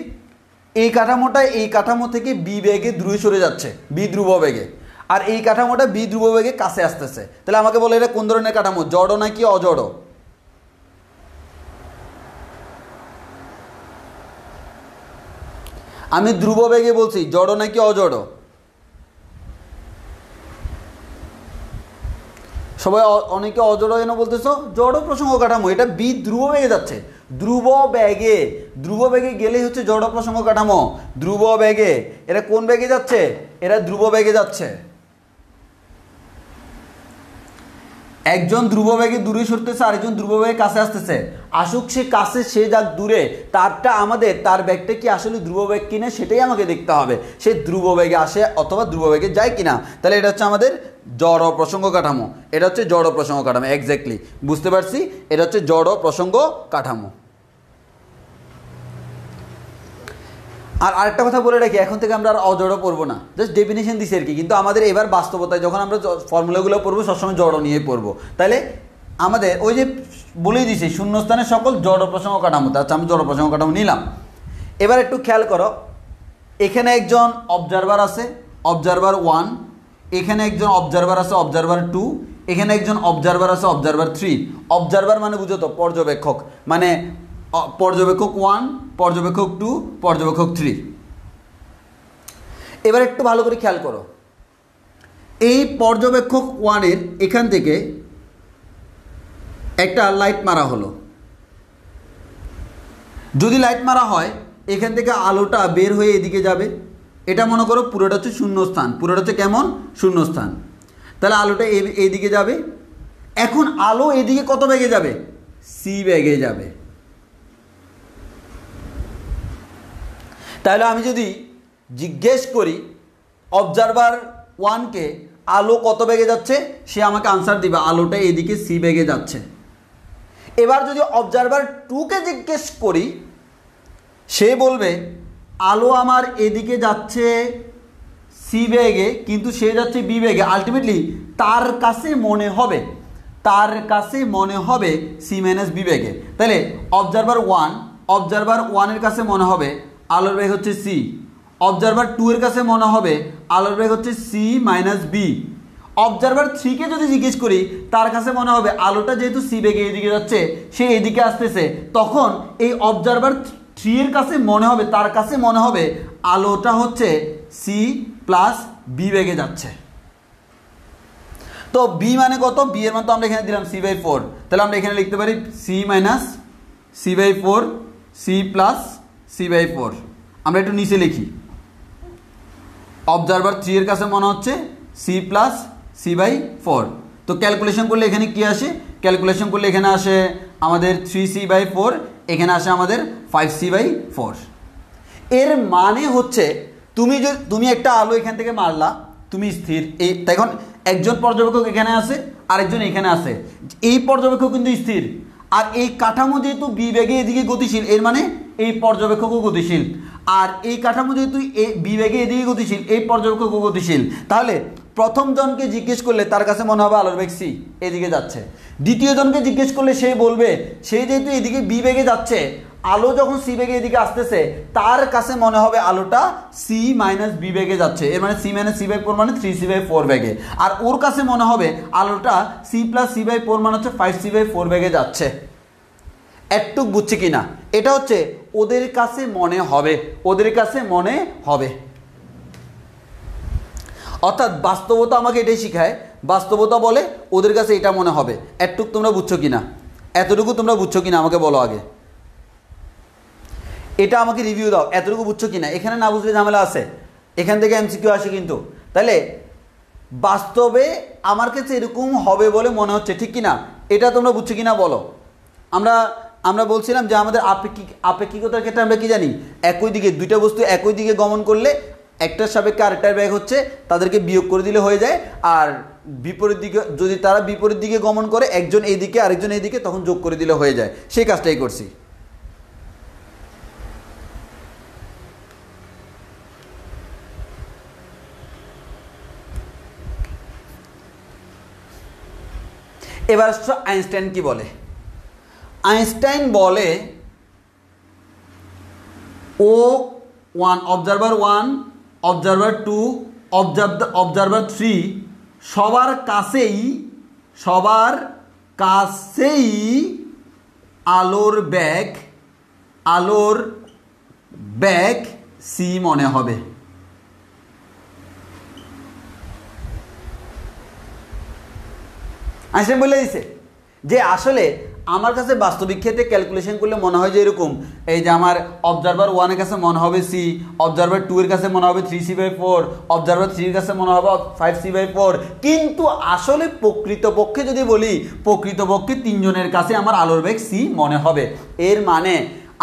এই কাঠামোটা এই কাঠামো থেকে বি বেগে দূরে সরে যাচ্ছে, বি ধ্রুব বেগে, আর এই কাঠামোটা বি ধ্রুব বেগে কাছে আসতেছে। তাহলে আমাকে বলে এটা কোন ধরনের কাঠামো, জড় নাকি অজড়? আমি ধ্রুব বেগে বলছি, জড় নাকি অজড়? সবাই অনেকে অজড় এনে বলতেছো, জড় প্রসঙ্গ কাঠামো, এটা বি ধ্রুব বেগে যাচ্ছে, ধ্রুব বেগে গেলেই হচ্ছে জড় প্রসঙ্গ কাঠামো। ধ্রুব বেগে, এরা কোন বেগে যাচ্ছে, এরা ধ্রুব বেগে যাচ্ছে। একজন ধ্রুব বেগে দূরে সরতেছে, আরেকজন ধ্রুব বেগে কাছে আসতেছে, আসুক সে কাছে সে যাক দূরে, তারটা আমাদের তার ব্যাগটা কি আসলে ধ্রুব বেগ কিনা সেটাই আমাকে দেখতে হবে, সে ধ্রুব বেগে আসে অথবা ধ্রুব বেগে যায় কিনা। তাহলে এটা হচ্ছে আমাদের জড় প্রসঙ্গ কাঠামো, এটা হচ্ছে জড় প্রসঙ্গ কাঠামো, এক্স্যাক্টলি বুঝতে পারছি, এটা হচ্ছে জড় প্রসঙ্গ কাঠামো। আর আরেকটা কথা বলে রাখি, এখন থেকে আমরা আর অজড় পড়বো না, জাস্ট ডেফিনেশন দিছি আর কি, কিন্তু আমাদের এবার বাস্তবতায় যখন আমরা ফর্মুলাগুলো পড়বো সবসময় জড় নিয়ে পড়বো। তাহলে আমাদের ওই যে বলেই দিছি শূন্যস্থানের সকল জড় প্রসঙ্গ কাঠামো, আচ্ছা আমি জড় প্রসঙ্গ কাঠামো নিলাম। এবার একটু খেয়াল করো, এখানে একজন অবজারভার আছে, অবজারভার 1, এখানে একজন অবজারভার আছে, অবজারভার 2, এখানে একজন অবজারভার আছে, অবজারভার 3। অবজারভার মানে বুঝো তো পর্যবেক্ষক, মানে পর্যবেক্ষক 1, পর্যবেক্ষক 2, পর্যবেক্ষক 3। এবার একটু ভালো করে খেয়াল করো, এই পর্যবেক্ষক 1-এর এখান থেকে একটা লাইট মারা হলো, যদি লাইট মারা হয় এখান থেকে আলোটা বের হয়ে এদিকে যাবে, এটা মনে করো পুরোটা হচ্ছে শূন্যস্থান, পুরোটা হচ্ছে কেমন শূন্যস্থান, তাহলে আলোটা এইদিকে যাবে। এখন আলো এদিকে কত বেগে যাবে, সি বেগে যাবে। তাহলে আমি যদি জিজ্ঞেস করি অবজারভার 1-কে আলো কত বেগে যাচ্ছে, সে আমাকে আনসার দিবে আলোটা এদিকে সি বেগে যাচ্ছে। এবার যদি অবজারভার 2-কে জিজ্ঞেস করি, সে বলবে আলো আমার এদিকে যাচ্ছে সি বেগে, কিন্তু সে যাচ্ছে বি বেগে, আলটিমেটলি তার কাছে মনে হবে সি মাইনাস বি বেগে। তাহলে অবজারভার 1-এর কাছে মনে হবে আলোর বেগ হচ্ছে সি, অবজারভার 2-এর কাছে মনে হবে আলোর বেগ হচ্ছে সি মাইনাস বি। অবজারভার 3-কে যদি জিজ্ঞেস করি, তার কাছে মনে হবে আলোটা যেহেতু সি বেগে এদিকে যাচ্ছে, সে এদিকে আসতেছে, তখন এই অবজারভার 3-এর কাছে মনে হবে, তার কাছে মনে হবে আলোটা হচ্ছে সি প্লাস বি বেগে যাচ্ছে। তো বি মানে কত, বি এর মান তো আমরা এখানে দিলাম c/4, তাহলে আমরা এখানে লিখতে পারি C minus c/4, C plus c/4। আমরা একটু নিচে লিখি, অবজারভার 3 এর কাছে মনে হচ্ছে সি প্লাস c/4। তো ক্যালকুলেশন করলে এখানে কি আসে, ক্যালকুলেশন করলে এখানে আসে আমাদের 3c/4, এখানে আসে আমাদের 5c/4। এর মানে হচ্ছে তুমি একটা আলো এখান থেকে মারলা, তুমি স্থির, এই এখন একজন পর্যবেক্ষক এখানে আছে, আরেকজন এখানে আছে, এই পর্যবেক্ষক কিন্তু স্থির, আর এই কাঠামো যেহেতু বি বেগে এদিকে গতিশীল, এর মানে এই পর্যবেক্ষকও গতিশীল, আর এই কাঠামো যেহেতু বি বেগে এদিকে গতিশীল, এই পর্যবেক্ষকও গতিশীল। তাহলে প্রথম জনকে জিজ্ঞেস করলে তার কাছে মনে হবে আলোর বেগ সি, এদিকে যাচ্ছে। দ্বিতীয় জনকে জিজ্ঞেস করলে সে বলবে, সে যেহেতু এদিকে বি বেগে যাচ্ছে, আলো যখন সি বেগে এদিকে আসতেছে, তার কাছে মনে হবে আলোটা সি মাইনাস বি বেগে যাচ্ছে, এর মানে সি মাইনাস c/4 মানে 3c/4 বেগে। আর ওর কাছে মনে হবে আলোটা সি প্লাস c/4 মানে হচ্ছে 5c/4 বেগে যাচ্ছে। একটুক বুঝছে কিনা? এটা হচ্ছে ওদের কাছে মনে হবে, ওদের কাছে মনে হবে। অর্থাৎ বাস্তবতা আমাকে এটাই শিখায়, বাস্তবতা বলে ওদের কাছে এটা মনে হবে। একটুক তোমরা বুঝছো কিনা? এতটুকু তোমরা বুঝছো কিনা আমাকে বলো আগে, এটা আমাকে রিভিউ দাও, এতটুকু বুঝছো কিনা? এখানে না বুঝলে ঝামেলা আছে, এখান থেকে এমসিকিউ আসে কিন্তু। তাহলে বাস্তবে আমার কাছে এরকম হবে বলে মনে হচ্ছে, ঠিক কিনা? এটা তোমরা বুঝছো কিনা বলো। আমরা বলছিলাম যে আমাদের আপেক্ষিকতার ক্ষেত্রে আমরা কি জানি, একই দিকে দুইটা বস্তু একই দিকে গমন করলে একটার সাপেক্ষে আরেকটার বেগ হচ্ছে, তাদেরকে বিয়োগ করে দিলে হয়ে যায়। আর বিপরীত দিকে যদি তারা বিপরীত দিকে গমন করে, একজন এই দিকে আরেকজন এই দিকে, তখন যোগ করে দিলে হয়ে যায়। সেই কাজটাই করছি। এবার আইনস্টাইন কি বলে? আইনস্টাইন বলে O1, অবজারভার 1, অবজারভার 2, অবজারভার 3 সবার কাছেই আলোর বেগ সি মনে হবে। আইনস্টাইন বলে দিছে যে আসলে আমার কাছে বাস্তবিক ক্ষেত্রে ক্যালকুলেশন করলে মনে হয় যে এরকম, এই যে আমার অবজারভার 1 এর কাছে মনে হবে সি, অবজারভার 2 এর কাছে মনে হবে 3c/4, অবজারভার 3 এর কাছে মনে হবে 5c/4। কিন্তু আসলে প্রকৃতপক্ষে যদি বলি, প্রকৃতপক্ষে তিনজনের কাছে আমার আলোর বেগ সি মনে হবে। এর মানে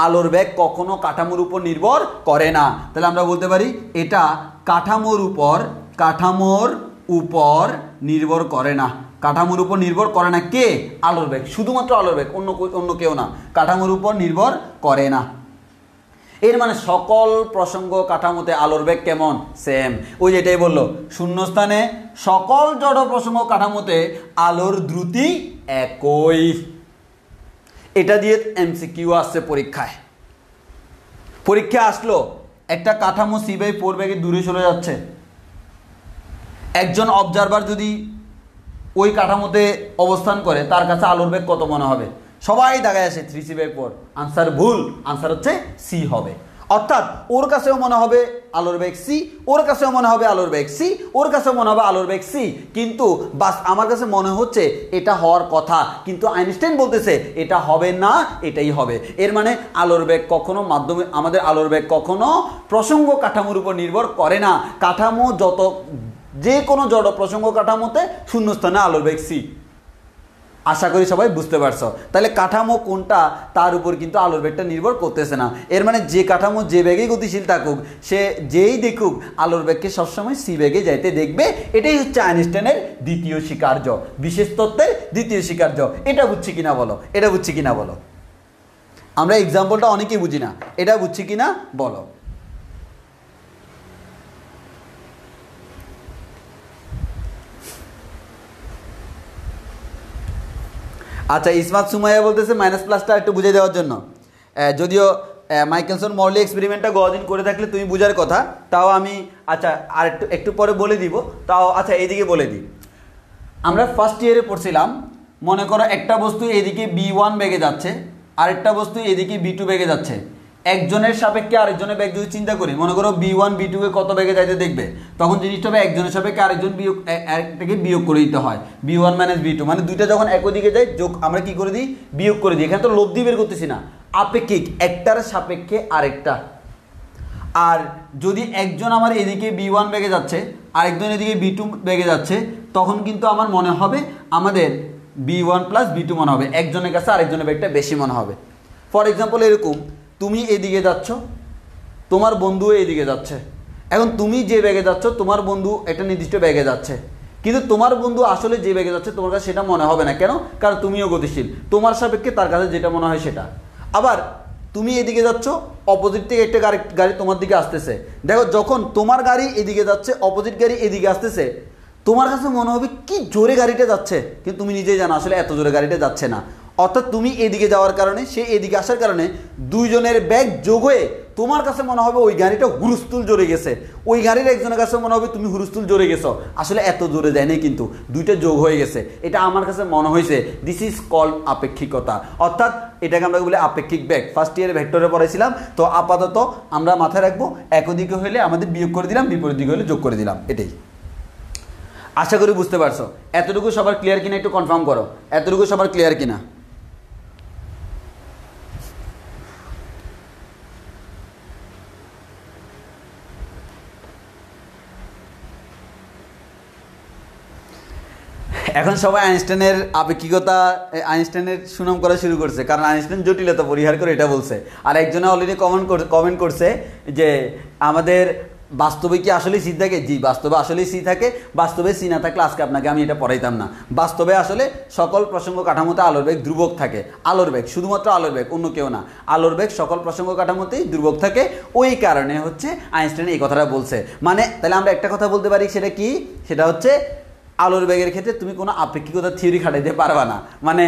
আলোর বেগ কখনো কাঠামোর উপর নির্ভর করে না। তাহলে আমরা বলতে পারি এটা কাঠামোর উপর নির্ভর করে না। কাঠামোর উপর নির্ভর করে না কে? আলোর বেগ, শুধুমাত্র আলোর বেগ, অন্য কেউ না। কাঠামোর উপর নির্ভর করে না। এর মানে সকল প্রসঙ্গ কাঠামোতে আলোর বেগ কেমন? সেম। ওই যেটাই বললো, শূন্যস্থানে সকল জড় প্রসঙ্গ কাঠামোতে আলোর দ্রুতি একই। এটা দিয়ে এমসিকিউ আসছে পরীক্ষায়। আসলো একটা কাঠামো c/4 বেগে দূরে চলে যাচ্ছে, একজন অবজারভার যদি ওই কাঠামোতে অবস্থান করে, তার কাছে আলোর বেগ কত মনে হবে? সবাই দেখায় আসে 3c/4। আনসার ভুল, আনসার হচ্ছে সি হবে। অর্থাৎ ওর কাছেও মনে হবে আলোর বেগ সি, ওর কাছেও মনে হবে আলোর বেগ সি, ওর কাছেও মনে হবে আলোর বেগ সি। কিন্তু বাস আমার কাছে মনে হচ্ছে এটা হওয়ার কথা, কিন্তু আইনস্টাইন বলতেছে এটা হবে না, এটাই হবে। এর মানে আলোর বেগ কখনো আমাদের আলোর বেগ কখনো প্রসঙ্গ কাঠামোর উপর নির্ভর করে না। কাঠামো যে কোনো জড় প্রসঙ্গ কাঠামোতে শূন্যস্থানে আলোর বেগ সি। আশা করি সবাই বুঝতে পারছো। তাহলে কাঠামো কোনটা তার উপর কিন্তু আলোর বেগটা নির্ভর করতেছে না। এর মানে যে কাঠামো যে বেগে গতিশীল থাকুক, সে যেই দেখুক আলোর বেগকে সবসময় সি বেগে যাইতে দেখবে। এটাই হচ্ছে আইনস্টাইনের দ্বিতীয় স্বীকার্য, বিশেষ তত্ত্বের দ্বিতীয় স্বীকার্য। এটা বুঝছি কিনা বলো, এটা বুঝছি কিনা বলো। আমরা এক্সাম্পলটা অনেকেই বুঝি না, এটা বুঝছি কিনা বলো। আচ্ছা, ইসমাত সুমাইয়া বলতেছে মাইনাস প্লাসটা একটু বুঝে দেওয়ার জন্য। যদিও মাইকেলসন মর্লি এক্সপেরিমেন্টটা গদিন করে থাকলে তুমি বুঝার কথা, তাও আমি আচ্ছা আর একটু পরে বলে দিব। তাও আচ্ছা এইদিকে বলে দিই। আমরা ফার্স্ট ইয়ারে পড়ছিলাম, মনে করো একটা বস্তু এদিকে b1 বেগে যাচ্ছে, আরেকটা বস্তু এদিকে b2 বেগে যাচ্ছে। একজনের সাপেক্ষে আরেকজনের বেগ যদি চিন্তা করি, মনে করো b1 b2 কে কত বেগে যাইতে দেখবে, তখন জিনিসটা হবে একজনের সাপেক্ষে আরেকটাকে বিয়োগ করে দিতে হয়। b1 মাইনাস b2 মানে দুইটা যখন একই দিকে যায়, যোগ আমরা কি করে দিই? বিয়োগ করে দিই। এখানে তো লব্ধি বের করতেছি না, আপেক্ষিক, একটার সাপেক্ষে আরেকটা। আর যদি একজন আমার এদিকে b1 বেগে যাচ্ছে, আরেকজন এদিকে b2 বেগে যাচ্ছে, তখন কিন্তু আমার মনে হবে আমাদের b1 প্লাস b2 মনে হবে, একজনের কাছে আরেকজনের ব্যাগটা বেশি মনে হবে। ফর এক্সাম্পল এরকম, তুমি এদিকে যাচ্ছ, তোমার বন্ধু এদিকে যাচ্ছে, এখন তুমি যে ব্যাগে যাচ্ছ তোমার বন্ধু একটা নির্দিষ্ট ব্যাগে যাচ্ছে, কিন্তু তোমার বন্ধু আসলে যে ব্যাগে যাচ্ছে তোমার কাছে সেটা মনে হবে না। কেন? কারণ তুমিও গতিশীল, তোমার সাপেক্ষে তার কাছে যেটা মনে হয় সেটা। আবার তুমি এদিকে যাচ্ছ, অপোজিট থেকে একটা গাড়ি তোমার দিকে আসতেছে, দেখো যখন তোমার গাড়ি এদিকে যাচ্ছে, অপোজিট গাড়ি এদিকে আসতেছে, তোমার কাছে মনে হবে কি জোরে গাড়িটা যাচ্ছে, কিন্তু তুমি নিজেই জানো আসলে এত জোরে গাড়িটা যাচ্ছে না। অর্থাৎ তুমি এদিকে যাওয়ার কারণে, সে এদিকে আসার কারণে দুইজনের ব্যাগ যোগ হয়ে তোমার কাছে মনে হবে ওই গাড়িটা হুরুস্তুল জোরে গেছে, ওই গাড়ির একজনের কাছে মনে হবে তুমি হুরুস্তুল জোরে গেছো, আসলে এত জোরে যায়নি, কিন্তু দুইটা যোগ হয়ে গেছে, এটা আমার কাছে মনে হয়েছে। দিস ইজ কল্ড আপেক্ষিকতা, অর্থাৎ এটাকে আমরা বলি আপেক্ষিক বেগ। ফার্স্ট ইয়ারে ভেক্টরে পড়েছিলাম, তো আপাতত আমরা মাথায় রাখবো একই দিকে হলে আমাদের বিয়োগ করে দিলাম, বিপরীত দিকে হলে যোগ করে দিলাম, এটাই। আশা করি বুঝতে পারছো। এতটুকু সবার ক্লিয়ার কিনা একটু কনফার্ম করো, এতটুকু সবার ক্লিয়ার কিনা। এখন সবাই আইনস্টাইনের আপেক্ষিকতা, আইনস্টাইনের সুনাম করা শুরু করছে, কারণ আইনস্টাইন জটিলতা পরিহার করে এটা বলছে। আর একজনে অলরেডি কমেন্ট করছে যে আমাদের বাস্তবে কি আসলে সি থাকে? জি, বাস্তবে আসলেই সি থাকে। বাস্তবে সি না থাকলে আজকে আপনাকে আমি এটা পড়াইতাম না। বাস্তবে আসলে সকল প্রসঙ্গ কাঠামোতে আলোর বেগ ধ্রুবক থাকে। আলোর বেগ, শুধুমাত্র আলোর বেগ, অন্য কেউ না। আলোর বেগ সকল প্রসঙ্গ কাঠামোতেই ধ্রুবক থাকে। ওই কারণে হচ্ছে আইনস্টাইন এই কথাটা বলছে। মানে তাহলে আমরা একটা কথা বলতে পারি, সেটা কি? সেটা হচ্ছে আলোর বেগের ক্ষেত্রে তুমি কোনো আপেক্ষিকতা থিওরি খাটাইতে পারবা না। মানে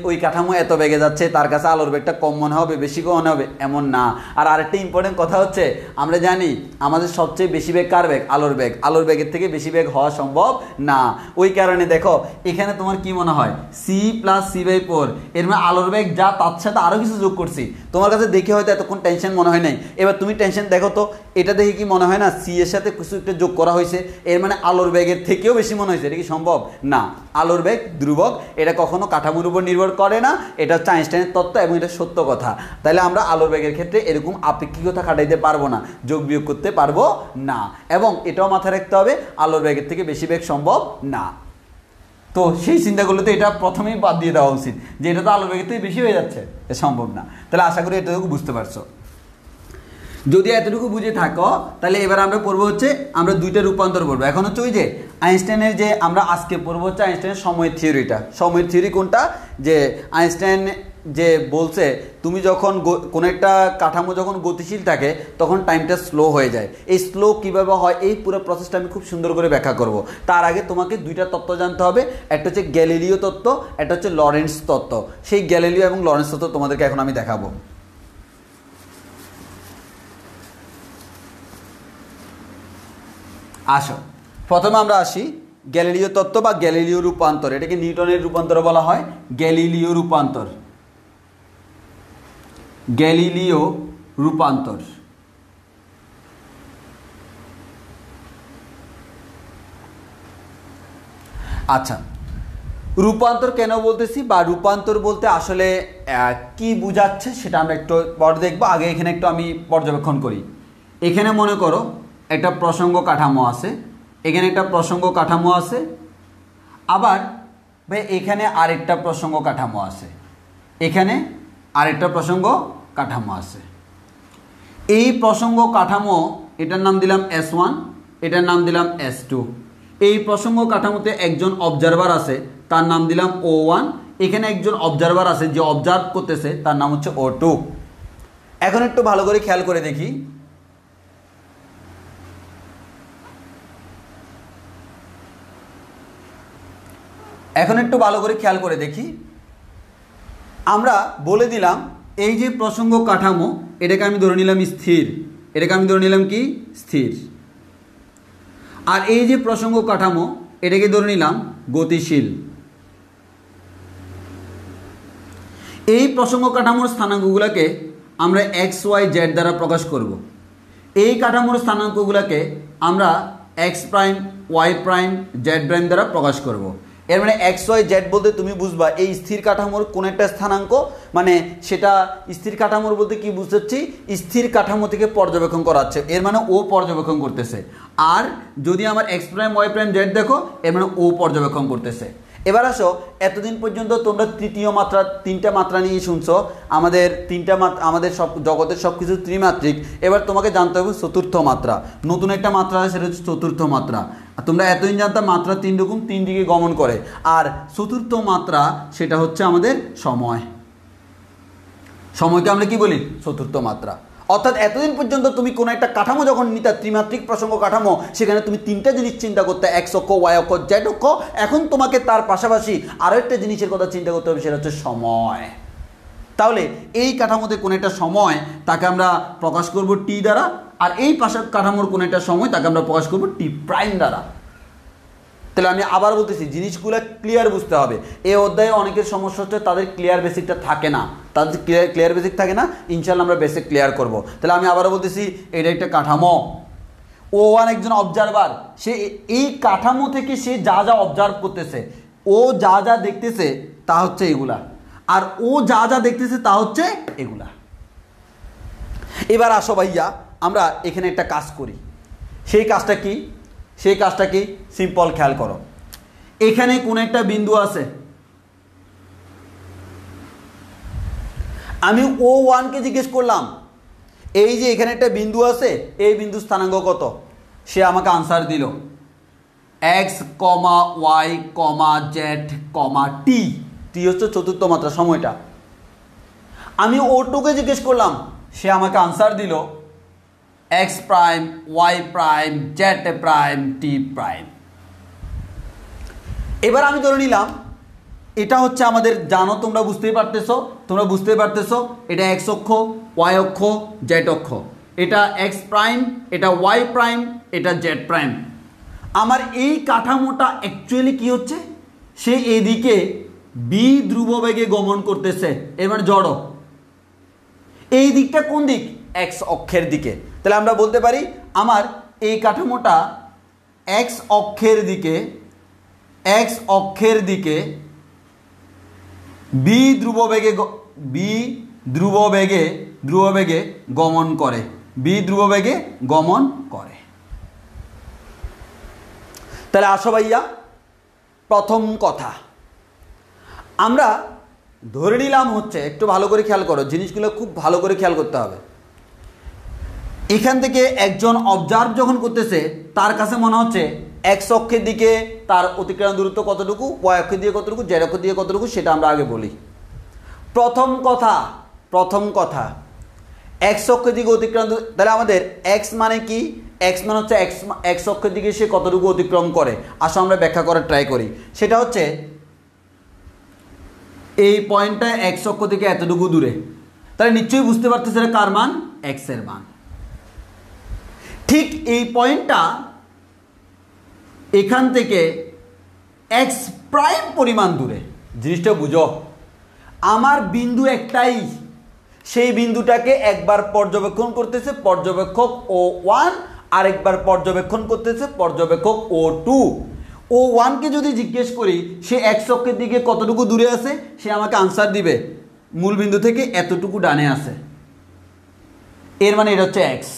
ওই কাঠামো এত বেগে যাচ্ছে, তার কাছে আলোর বেগটা কম মনে হবে, বেশি মনে হবে, এমন না। আর আরেকটা ইম্পর্টেন্ট কথা হচ্ছে, আমরা জানি আমাদের সবচেয়ে বেশি বেগ কার বেগ? আলোর বেগ। আলোর বেগের থেকে বেশি বেগ হওয়া সম্ভব না। ওই কারণে দেখো এখানে তোমার কি মনে হয়? সি প্লাস c/4, এর মানে আলোর বেগ যা তার সাথে আরও কিছু যোগ করছি। তোমার কাছে দেখে হয়তো এতক্ষণ টেনশন মনে হয় নাই, এবার তুমি টেনশন দেখো তো, এটা দেখে কি মনে হয় না সি এর সাথে কিছু একটা যোগ করা হয়েছে, এর মানে আলোর বেগের থেকেও বেশি মনে হয়েছে? এটা কি সম্ভব? না। আলোর বেগ ধ্রুবক, এটা কখনো কাঠামোর উপর নির্ভর করে না। এটা হচ্ছে আইনস্টাইনের তত্ত্ব এবং এটা সত্য কথা। তাহলে আমরা আলোর বেগের ক্ষেত্রে এরকম আপেক্ষিকতা খাটাইতে পারবো না, যোগ বিয়োগ করতে পারবো না। এবং এটাও মাথায় রাখতে হবে, আলোর বেগের থেকে বেশি বেগ সম্ভব না। তো সেই চিন্তাগুলোতে এটা প্রথমেই বাদ দিয়ে দেওয়া উচিত, যে এটা তো আলোর বেগের থেকে বেশি হয়ে যাচ্ছে, এটা সম্ভব না। তাহলে আশা করি এটুকু বুঝতে পারছো। যদি এতটুকু বুঝে থাকো, তাহলে এবার আমরা পড়বো হচ্ছে, আমরা দুইটা রূপান্তর পড়বো। এখন হচ্ছে ওই যে আইনস্টাইনের যে আমরা আজকে পড়বো হচ্ছে আইনস্টাইনের সময়ের থিওরিটা। সময়ের থিওরি কোনটা? যে আইনস্টাইন যে বলছে তুমি যখন কোনো একটা কাঠামো যখন গতিশীল থাকে তখন টাইমটা স্লো হয়ে যায়। এই স্লো কীভাবে হয়, এই পুরো প্রসেসটা আমি খুব সুন্দর করে ব্যাখ্যা করব। তার আগে তোমাকে দুইটা তত্ত্ব জানতে হবে, একটা হচ্ছে গ্যালিলিও তত্ত্ব, একটা হচ্ছে লরেন্স তত্ত্ব। সেই গ্যালিলিও এবং লরেন্স তত্ত্ব তোমাদেরকে এখন আমি দেখাবো। আসো, প্রথমে আমরা আসি গ্যালিলিও তত্ত্ব বা গ্যালিলিও রূপান্তর। এটাকে নিউটনের রূপান্তর বলা হয়, গ্যালিলিও রূপান্তর। গ্যালিলিও রূপান্তর। আচ্ছা, রূপান্তর কেন বলতেছি বা রূপান্তর বলতে আসলে কি বোঝাচ্ছে সেটা আমরা একটু পরে দেখবো। আগে এখানে একটু আমি পর্যবেক্ষণ করি। এখানে মনে করো একটা প্রসঙ্গ কাঠামো আছে, এখানে একটা প্রসঙ্গ কাঠামো আছে, আবার ভাই এখানে আরেকটা প্রসঙ্গ কাঠামো আছে, এখানে আরেকটা প্রসঙ্গ কাঠামো আছে। এই প্রসঙ্গ কাঠামো, এটার নাম দিলাম S1, এটার নাম দিলাম S2। এই প্রসঙ্গ কাঠামোতে একজন অবজারভার আছে, তার নাম দিলাম O1। এখানে একজন অবজারভার আছে যে অবজার্ভ করতেছে, তার নাম হচ্ছে O2। এখন একটু ভালো করে খেয়াল করে দেখি, আমরা বলে দিলাম এই যে প্রসঙ্গ কাঠামো, এটাকে আমি ধরে নিলাম স্থির, এটাকে আমি ধরে নিলাম কি? স্থির। আর এই যে প্রসঙ্গ কাঠামো, এটাকে ধরে নিলাম গতিশীল। এই প্রসঙ্গ কাঠামোর স্থানাঙ্কগুলোকে আমরা XYZ দ্বারা প্রকাশ করব। এই কাঠামোর স্থানাঙ্কগুলোকে আমরা X', Y', Z' দ্বারা প্রকাশ করব। এর মানে এক্স ওয়াই জেড বলতে তুমি বুঝবা এই স্থির কাঠামোর কোন একটা স্থানাঙ্ক, মানে সেটা স্থির কাঠামোর বলতে কি বুঝাচ্ছি, স্থির কাঠামো থেকে পর্যবেক্ষণ করাচ্ছে, এর মানে ও পর্যবেক্ষণ করতেছে। আর যদি আমার X prime Y prime Z দেখো, এর মানে ও পর্যবেক্ষণ করতেছে। এবার আসো, এতদিন পর্যন্ত তোমরা তৃতীয় মাত্রা, তিনটা মাত্রা নিয়ে শুনছো, আমাদের তিনটা মাত্রা, আমাদের সব জগতের সব কিছু ত্রিমাত্রিক। এবার তোমাকে জানতে হবে চতুর্থ মাত্রা, নতুন একটা মাত্রা আছে, সেটা হচ্ছে চতুর্থ মাত্রা। তোমরা এতদিন জানতাম মাত্রা তিন রকম, তিন দিকে গমন করে। আর চতুর্থ মাত্রা সেটা হচ্ছে আমাদের সময়। সময়কে আমরা কি বলি? চতুর্থ মাত্রা। অর্থাৎ এতদিন পর্যন্ত তুমি কোনো একটা কাঠামো যখন নিতা, ত্রিমাত্রিক প্রসঙ্গ কাঠামো, সেখানে তুমি তিনটা জিনিস চিন্তা করতে, এক্স অক্ষ, ওয়াই অক্ষ, জেড অক্ষ। এখন তোমাকে তার পাশাপাশি আরও একটা জিনিসের কথা চিন্তা করতে হবে, সেটা হচ্ছে সময়। তাহলে এই কাঠামোতে কোনো একটা সময়, তাকে আমরা প্রকাশ করব টি দ্বারা, আর এই পাশের কাঠামোর কোনো একটা সময়, তাকে আমরা প্রকাশ করব টি প্রাইম দ্বারা। তাহলে আমি আবার বলতেছি, জিনিসগুলো ক্লিয়ার বুঝতে হবে। এই অধ্যায়ে অনেকের সমস্যা হচ্ছে তাদের ক্লিয়ার বেসিকটা থাকে না, তাদের ক্লিয়ার বেসিক থাকে না। ইনশাল্লাহ আমরা বেসিক ক্লিয়ার করব। তাহলে আমি আবারও বলতেছি, এটা একটা কাঠামো। ও ওয়ান একজন অবজারভার, সে এই কাঠামো থেকে সে যা যা অবজার্ভ করতেছে, ও যা যা দেখতেছে তা হচ্ছে এগুলা, আর ও যা যা দেখতেছে তা হচ্ছে এগুলা। এবার আসো ভাইয়া, আমরা এখানে একটা কাজ করি। সেই কাজটা কি? সেই কাজটা কি? সিম্পল, খেয়াল করো। এখানে কোন একটা বিন্দু আছে, আমি ও ওয়ানকে জিজ্ঞেস করলাম, এই যে এখানে একটা বিন্দু আছে, এই বিন্দু স্থানাঙ্ক কত? সে আমাকে আনসার দিল x comma Y comma Z comma টি। টি হচ্ছে চতুর্থ মাত্রা, সময়টা। আমি ও টুকে জিজ্ঞেস করলাম, সে আমাকে আনসার দিল X prime Y prime Z prime T prime. এবার আমি ধরে নিলাম এটা হচ্ছে আমাদের, জানো তোমরা বুঝতেই পারতেছো, এটা এক্স অক্ষ, ওয়াই অক্ষ, জেড অক্ষ, এটা এক্স প্রাইম, এটা ওয়াই প্রাইম, এটা জেড প্রাইম। আমার এই কাঠামোটা অ্যাকচুয়ালি কি হচ্ছে, সে এদিকে বি ধ্রুববেগে গমন করতেছে। এবার জড়ো, এই দিকটা কোন দিক? এক্স অক্ষের দিকে। তাহলে আমরা বলতে পারি আমার এই কাঠামোটা এক্স অক্ষের দিকে বি ধ্রুববেগে গমন করে, তাহলে আসো ভাইয়া, প্রথম কথা আমরা ধরে নিলাম হচ্ছে, একটু ভালো করে খেয়াল করো, জিনিসগুলো খুব ভালো করে খেয়াল করতে হবে। এখান থেকে একজন অবজার্ভ যখন করতেছে, তার কাছে মনে হচ্ছে এক্স অক্ষের দিকে তার অতিক্রম দূরত্ব কতটুকু, ওয়াই অক্ষের দিকে কতটুকু, জেড অক্ষের দিকে কতটুকু, সেটা আমরা আগে বলি। প্রথম কথা এক্স অক্ষের দিকে অতিক্রম, তাহলে আমাদের এক্স মানে কি? এক্স মানে হচ্ছে এক্স অক্ষের দিকে সে কতটুকু অতিক্রম করে। আসো আমরা ব্যাখ্যা করার ট্রাই করি। সেটা হচ্ছে এই পয়েন্টটা এক্স অক্ষ থেকে এতটুকু দূরে, তাহলে নিশ্চয়ই বুঝতে পারতেছে এটা কার মান? এক্স এর মান। ঠিক এই পয়েন্টটা এখান থেকে এক্স প্রাইম পরিমাণ দূরে। জিনিসটা বুঝো, আমার বিন্দু একটাই, সেই বিন্দুটাকে একবার পর্যবেক্ষণ করতেছে পর্যবেক্ষক ও ওয়ান, আরেকবার পর্যবেক্ষণ করতেছে পর্যবেক্ষক ও টু। ও ওয়ানকে যদি জিজ্ঞেস করি সে এক্স অক্ষের দিকে কতটুকু দূরে আছে, সে আমাকে আনসার দিবে মূল বিন্দু থেকে এতটুকু ডানে আছে, এর মানে এটা হচ্ছে এক্স।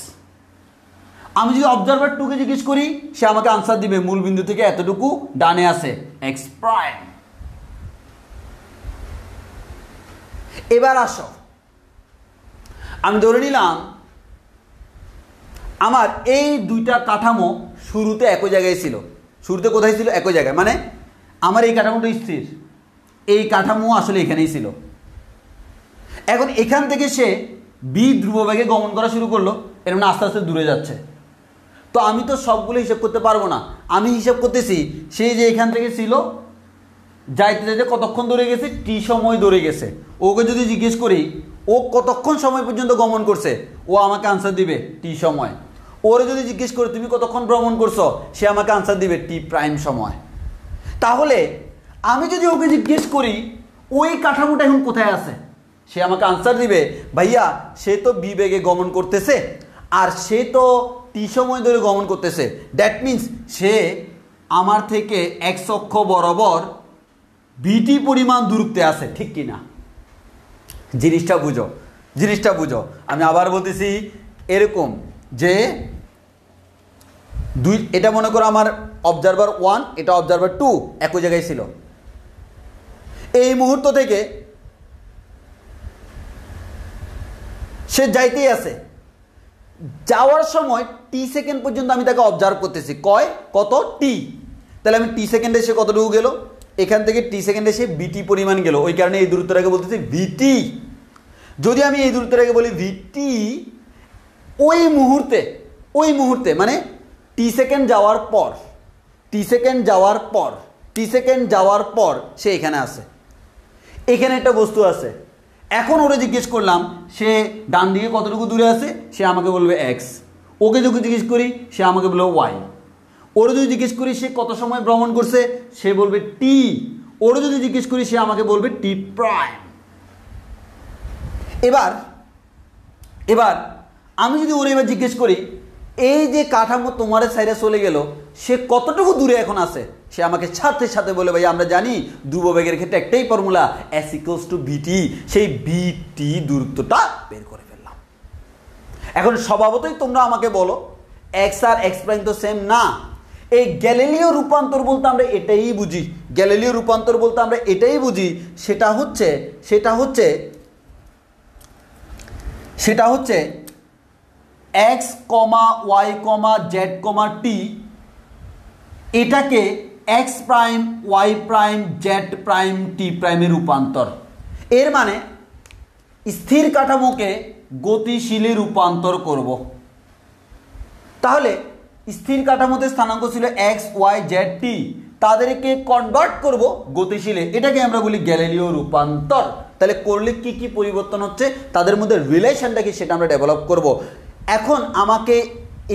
আমি যদি অবজারভার টুকে জিজ্ঞেস করি, সে আমাকে আনসার দিবে মূল বিন্দু থেকে এতটুকু ডানে আছে, এক্স প্রাইম। এবার আসো, আমি ধরে নিলাম আমার এই দুইটা কাঠামো শুরুতে একই জায়গায় ছিল। শুরুতে কোথায় ছিল? একই জায়গায়, মানে আমার এই কাঠামোটা স্থির, এই কাঠামো আসলে এখানেই ছিল। এখন এখান থেকে সে বি ধ্রুববেগে গমন করা শুরু করলো, এর মানে আস্তে আস্তে দূরে যাচ্ছে। তো আমি তো সবগুলো হিসাব করতে পারবো না, আমি হিসাব করতেছি সেই যে এখান থেকে ছিল, যাইতে যাইতে কতক্ষণ ধরে গেছে, টি সময় ধরে গেছে। ওকে যদি জিজ্ঞেস করি ও কতক্ষণ সময় পর্যন্ত গমন করছে, ও আমাকে আনসার দিবে টি সময়। ওরে যদি জিজ্ঞেস করি তুমি কতক্ষণ ভ্রমণ করছো, সে আমাকে আনসার দিবে টি প্রাইম সময়। তাহলে আমি যদি ওকে জিজ্ঞেস করি ওই কাঠামোটা এখন কোথায় আছে, সে আমাকে আনসার দিবে ভাইয়া সে তো বি বেগে গমন করতেছে, আর সে তো টি সময় ধরে গমন করতেছে। দ্যাট মিন্স সে আমার থেকে এক্স অক্ষ বরাবর বিটি পরিমাণ দূরত্বে আছে, ঠিক কি না? জিনিসটা বুঝো। আমি আবার বলতেছি, এরকম যে এটা মনে করো আমার অবজারভার 1, এটা অবজারভার 2 একই জায়গায় ছিল। এই মুহূর্ত থেকে সে যাইতেই আছে, যাওয়ার সময় টি সেকেন্ড পর্যন্ত আমি তাকে অবজার্ভ করতেছি। কত টি, তাহলে আমি টি সেকেন্ডে সে কতটুকু গেল, এখান থেকে টি সেকেন্ডে সে বিটি পরিমাণ গেল, ওই কারণে এই দূরত্বটাকে বলতেছি ভিটি। যদি আমি এই দূরত্বটাকে বলি ভিটি, ওই মুহূর্তে মানে টি সেকেন্ড যাওয়ার পর সে এখানে আছে, এখানে একটা বস্তু আছে। এখন ওরে জিজ্ঞেস করলাম সে ডান দিকে কতটুকু দূরে আছে, সে আমাকে বলবে এক্স। ওকে যদি জিজ্ঞেস করি সে আমাকে বলবে ওয়াই। ওরে যদি জিজ্ঞেস করি সে কত সময় ভ্রমণ করছে, সে বলবে টি। ওরে যদি জিজ্ঞেস করি সে আমাকে বলবে টি প্রাইম। এবার আমি যদি ওরে এবার জিজ্ঞেস করি এই যে কাঠামো তোমার সাইডে চলে গেল, সে কতটুকু দূরে এখন আছে, সে আমাকে সাথে বলে ভাই আমরা জানি ধ্রুববেগের ক্ষেত্রে একটাই ফর্মুলা এস ইকুয়ালস টু বিটি, সেই বিটি দূরত্বটা বের করে ফেললাম। এখন স্বভাবতই তোমরা আমাকে বলো এক্স আর এক্স প্রাইম তো সেম না। এই গ্যালিলিও রূপান্তর বলতে আমরা এটাই বুঝি, সেটা হচ্ছে X comma Y comma Z comma T, এটাকে X prime Y prime Z prime T প্রাইমের রূপান্তর। এর মানে স্থির কাঠামোকে গতিশীলে রূপান্তর করব। তাহলে স্থির কাঠামোতে স্থানাঙ্ক ছিল এক্স ওয়াই জেড টি, তাদেরকে কনভার্ট করব গতিশীলে, এটাকে আমরা বলি গ্যালিলিও রূপান্তর। তাহলে করলে কি কি পরিবর্তন হচ্ছে, তাদের মধ্যে রিলেশনটা কি সেটা আমরা ডেভেলপ করব। এখন আমাকে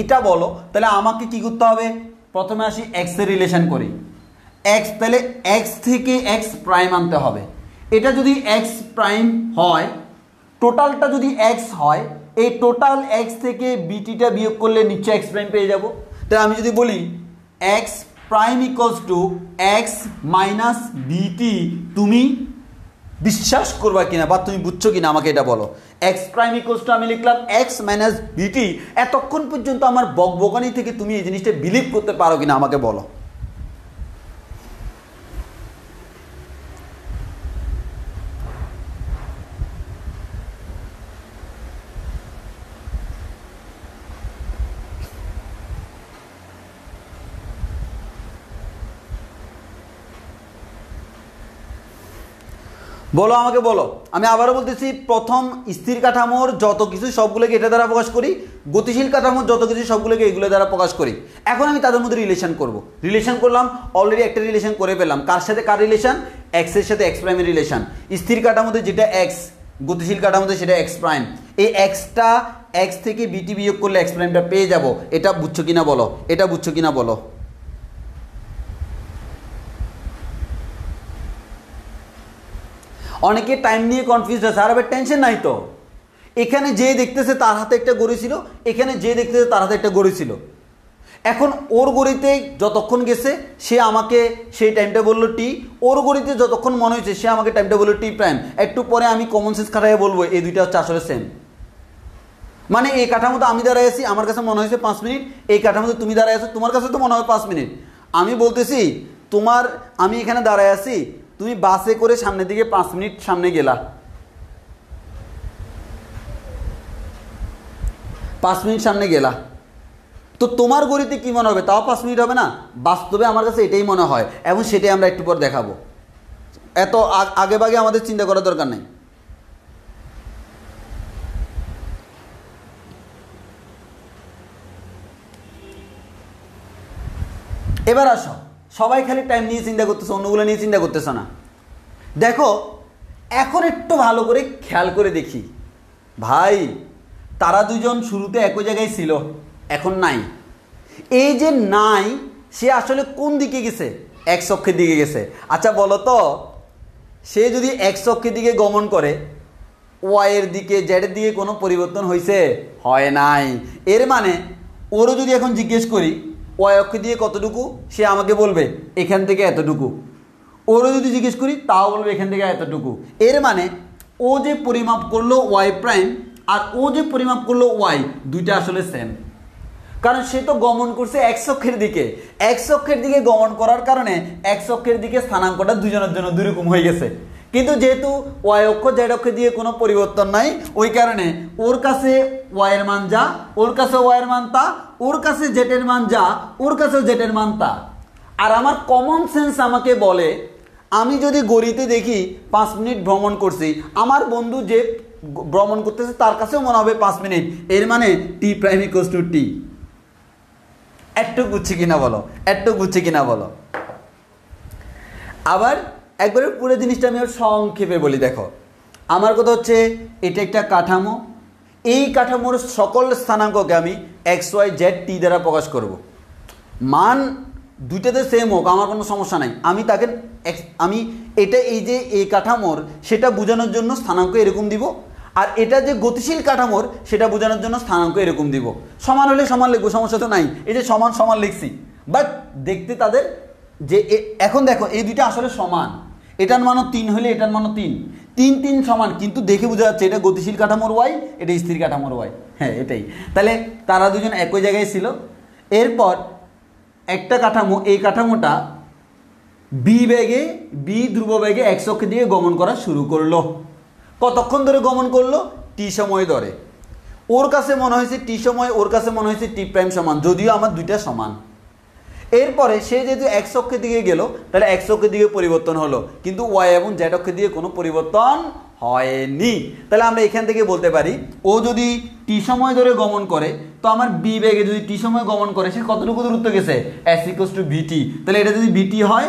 এটা বলো, তাহলে আমাকে কি করতে হবে, প্রথমে আসি এক্স এর রিলেশন করি। এক্স, তাহলে এক্স থেকে এক্স প্রাইম আনতে হবে। এটা যদি এক্স প্রাইম হয়, টোটালটা যদি এক্স হয়, এই টোটাল এক্স থেকে বিটিটা বিয়োগ করলে নিচে এক্স প্রাইম পেয়ে যাব। তাহলে আমি যদি বলি x prime equals to X minus বিটি, তুমি বিশ্বাস করবা কিনা বা তুমি বুঝছো কিনা আমাকে এটা বলো। এক্স প্রাইম ইকুয়ালস টু আমি লিখলাম এক্স মাইনাস বিটি, এতক্ষণ পর্যন্ত আমার বকবকানি থেকে তুমি এই জিনিসটা বিলিভ করতে পারো কিনা আমাকে বলো। আমাকে বলো। আমি আবারও বলতেছি, প্রথম স্থির কাঠামোর যত কিছু সবগুলোকে এটা দ্বারা প্রকাশ করি, গতিশীল কাঠামোর যত কিছু সবগুলোকে এগুলো দ্বারা প্রকাশ করি। এখন আমি তাদের মধ্যে রিলেশন করলাম, অলরেডি একটা রিলেশন করে পেলাম। কার সাথে কার রিলেশন, এক্স এর সাথে এক্স প্রাইমের রিলেশন। স্থির কাঠামোতে যেটা এক্স, গতিশীল কাঠামোতে সেটা এক্স প্রাইম। এই এক্সটা এক্স থেকে বিটি বিয়োগ করলে এক্স প্রাইমটা পেয়ে যাব। এটা বুঝছো কিনা বলো। অনেকে টাইম নিয়ে কনফিউজ আছে, আর আবার টেনশন নাই তো। এখানে যে দেখতেছে তার হাতে একটা গড়ি ছিল, এখানে যে দেখতেছে তার হাতে একটা গড়ি ছিল। এখন ওর গড়িতে যতক্ষণ গেছে সে আমাকে সেই টাইমটা বললো টি, ওর গড়িতে যতক্ষণ মনে হয়েছে সে আমাকে টাইমটা বললো টি প্রাইম। একটু পরে আমি কমন সেন্স খাটাইয়া বলবো এই দুইটা হচ্ছে আসলে সেম। মানে এই কাঠামোতে আমি দাঁড়ায় আছি, আমার কাছে মনে হয়েছে 5 মিনিট, এই কাঠামোতে তুমি দাঁড়ায় আছো, তোমার কাছে তো মনে হয় 5 মিনিট। আমি বলতেছি আমি এখানে দাঁড়ায় আছি, তুমি বাসে করে সামনের দিকে 5 মিনিট সামনে গেলা, 5 মিনিট সামনে গেলা, তো তোমার গড়িতে কি মনে হবে, তাও 5 মিনিট হবে না? বাস্তবে আমার কাছে এটাই মনে হয়, এবং সেটাই আমরা একটু পর দেখাবো। এত আগে ভাগে আমাদের চিন্তা করার দরকার নেই। এবার আসো, সবাই খালি টাইম নিয়ে চিন্তা করতেছে, অন্যগুলো নিয়ে চিন্তা করতেছে না। দেখো এখন একটু ভালো করে খেয়াল করে দেখি, ভাই তারা দুজন শুরুতে একই জায়গায় ছিল, এখন নাই। এই যে নাই, সে আসলে কোন দিকে গেছে, এক্স অক্ষের দিকে গেছে। আচ্ছা বলো তো, সে যদি এক্স অক্ষের দিকে গমন করে, ওয়াই এর দিকে জেডের দিকে কোনো পরিবর্তন হয়েছে? হয় নাই। এর মানে ওরও যদি এখন জিজ্ঞেস করি ওয়াই অক্ষ দিয়ে কতটুকু, সে আমাকে বলবে এখান থেকে এতটুকু। ওরও যদি জিজ্ঞেস করি তাও বলবে এখান থেকে এতটুকু। এর মানে ও যে পরিমাপ করলো ওয়াই প্রাইম আর ও যে পরিমাপ করলো ওয়াই, দুইটা আসলে সেম। কারণ সে তো গমন করছে এক্স অক্ষের দিকে, এক্স অক্ষের দিকে গমন করার কারণে এক্স অক্ষের দিকে স্থানাঙ্কটা দুজনের জন্য দুই রকম হয়ে গেছে। কিন্তু যেহেতু ওয়াই অক্ষ জেড অক্ষের দিকে কোনো পরিবর্তন নাই, ওই কারণে ওর কাছে ওয়াই এর মান যা, ওর কাছে ওয়াই এর মান তা, ওর কাছে জেড এর মান যা, ওর কাছে জেড এর মান তা। আর আমার কমন সেন্স আমাকে বলে, আমি যদি গড়িতে দেখি 5 মিনিট ভ্রমণ করছি, আমার বন্ধু যে ভ্রমণ করতেছে তার কাছেও মনে হবে 5 মিনিট, এর মানে টি প্রাইম ইকুয়ালস টু টি। একটু বুঝছি কিনা বলো, একটু বুঝছি কিনা বলো। আবার একবারে পুরো জিনিসটা আমি সংক্ষেপে বলি। দেখো, আমার কথা হচ্ছে এটা একটা কাঠামো, এই কাঠামোর সকল স্থানাঙ্ককে আমি এক্স ওয়াই জেড টি দ্বারা প্রকাশ করব। মান দুইটাতে সেম হোক, আমার কোনো সমস্যা নাই। আমি তাকে আমি এটা এই যে এই কাঠামোর সেটা বোঝানোর জন্য স্থানাঙ্ক এরকম দিব, আর এটা যে গতিশীল কাঠামোর সেটা বোঝানোর জন্য স্থানাঙ্ক এরকম দিব। সমান হলে সমান লিখবো, সমস্যা তো নাই। এই যে সমান সমান লিখছি, বাট দেখতে তাদের যে এখন দেখো এই দুইটা আসলে সমান, এটার মানও 3 হলে এটার মানও 3, 3 3 সমান, কিন্তু দেখে বোঝা যাচ্ছে এটা গতিশীল কাঠামোর ওয়াই, এটা স্থির কাঠামোর ওয়াই। হ্যাঁ এটাই। তাহলে তারা দুজন একই জায়গায় ছিল। এরপর একটা কাঠামো, এই কাঠামোটা বি বেগে, বি ধ্রুব বেগে এক্স অক্ষ দিয়ে গমন করা শুরু করলো। কতক্ষণ ধরে গমন করলো? টি সময় ধরে। ওর কাছে মনে হয়েছে টি সময়, ওর কাছে মনে হয়েছে টি প্রাইম সমান, যদিও আমার দুইটা সমান। এরপরে সে যেহেতু এক্স অক্ষের দিকে গেল, তাহলে এক্স অক্ষের দিকে পরিবর্তন হলো, কিন্তু ওয়াই এবং জেড অক্ষের দিকে কোনো পরিবর্তন হয়নি। তাহলে আমরা এখান থেকে বলতে পারি ও যদি টি সময় ধরে গমন করে, তো আমার বি বেগে যদি টি সময় গমন করে, সে কতটুকু দূরত্ব গেছে? এস ইকুয়ালস টু ভিটি। তাহলে এটা যদি ভিটি হয়,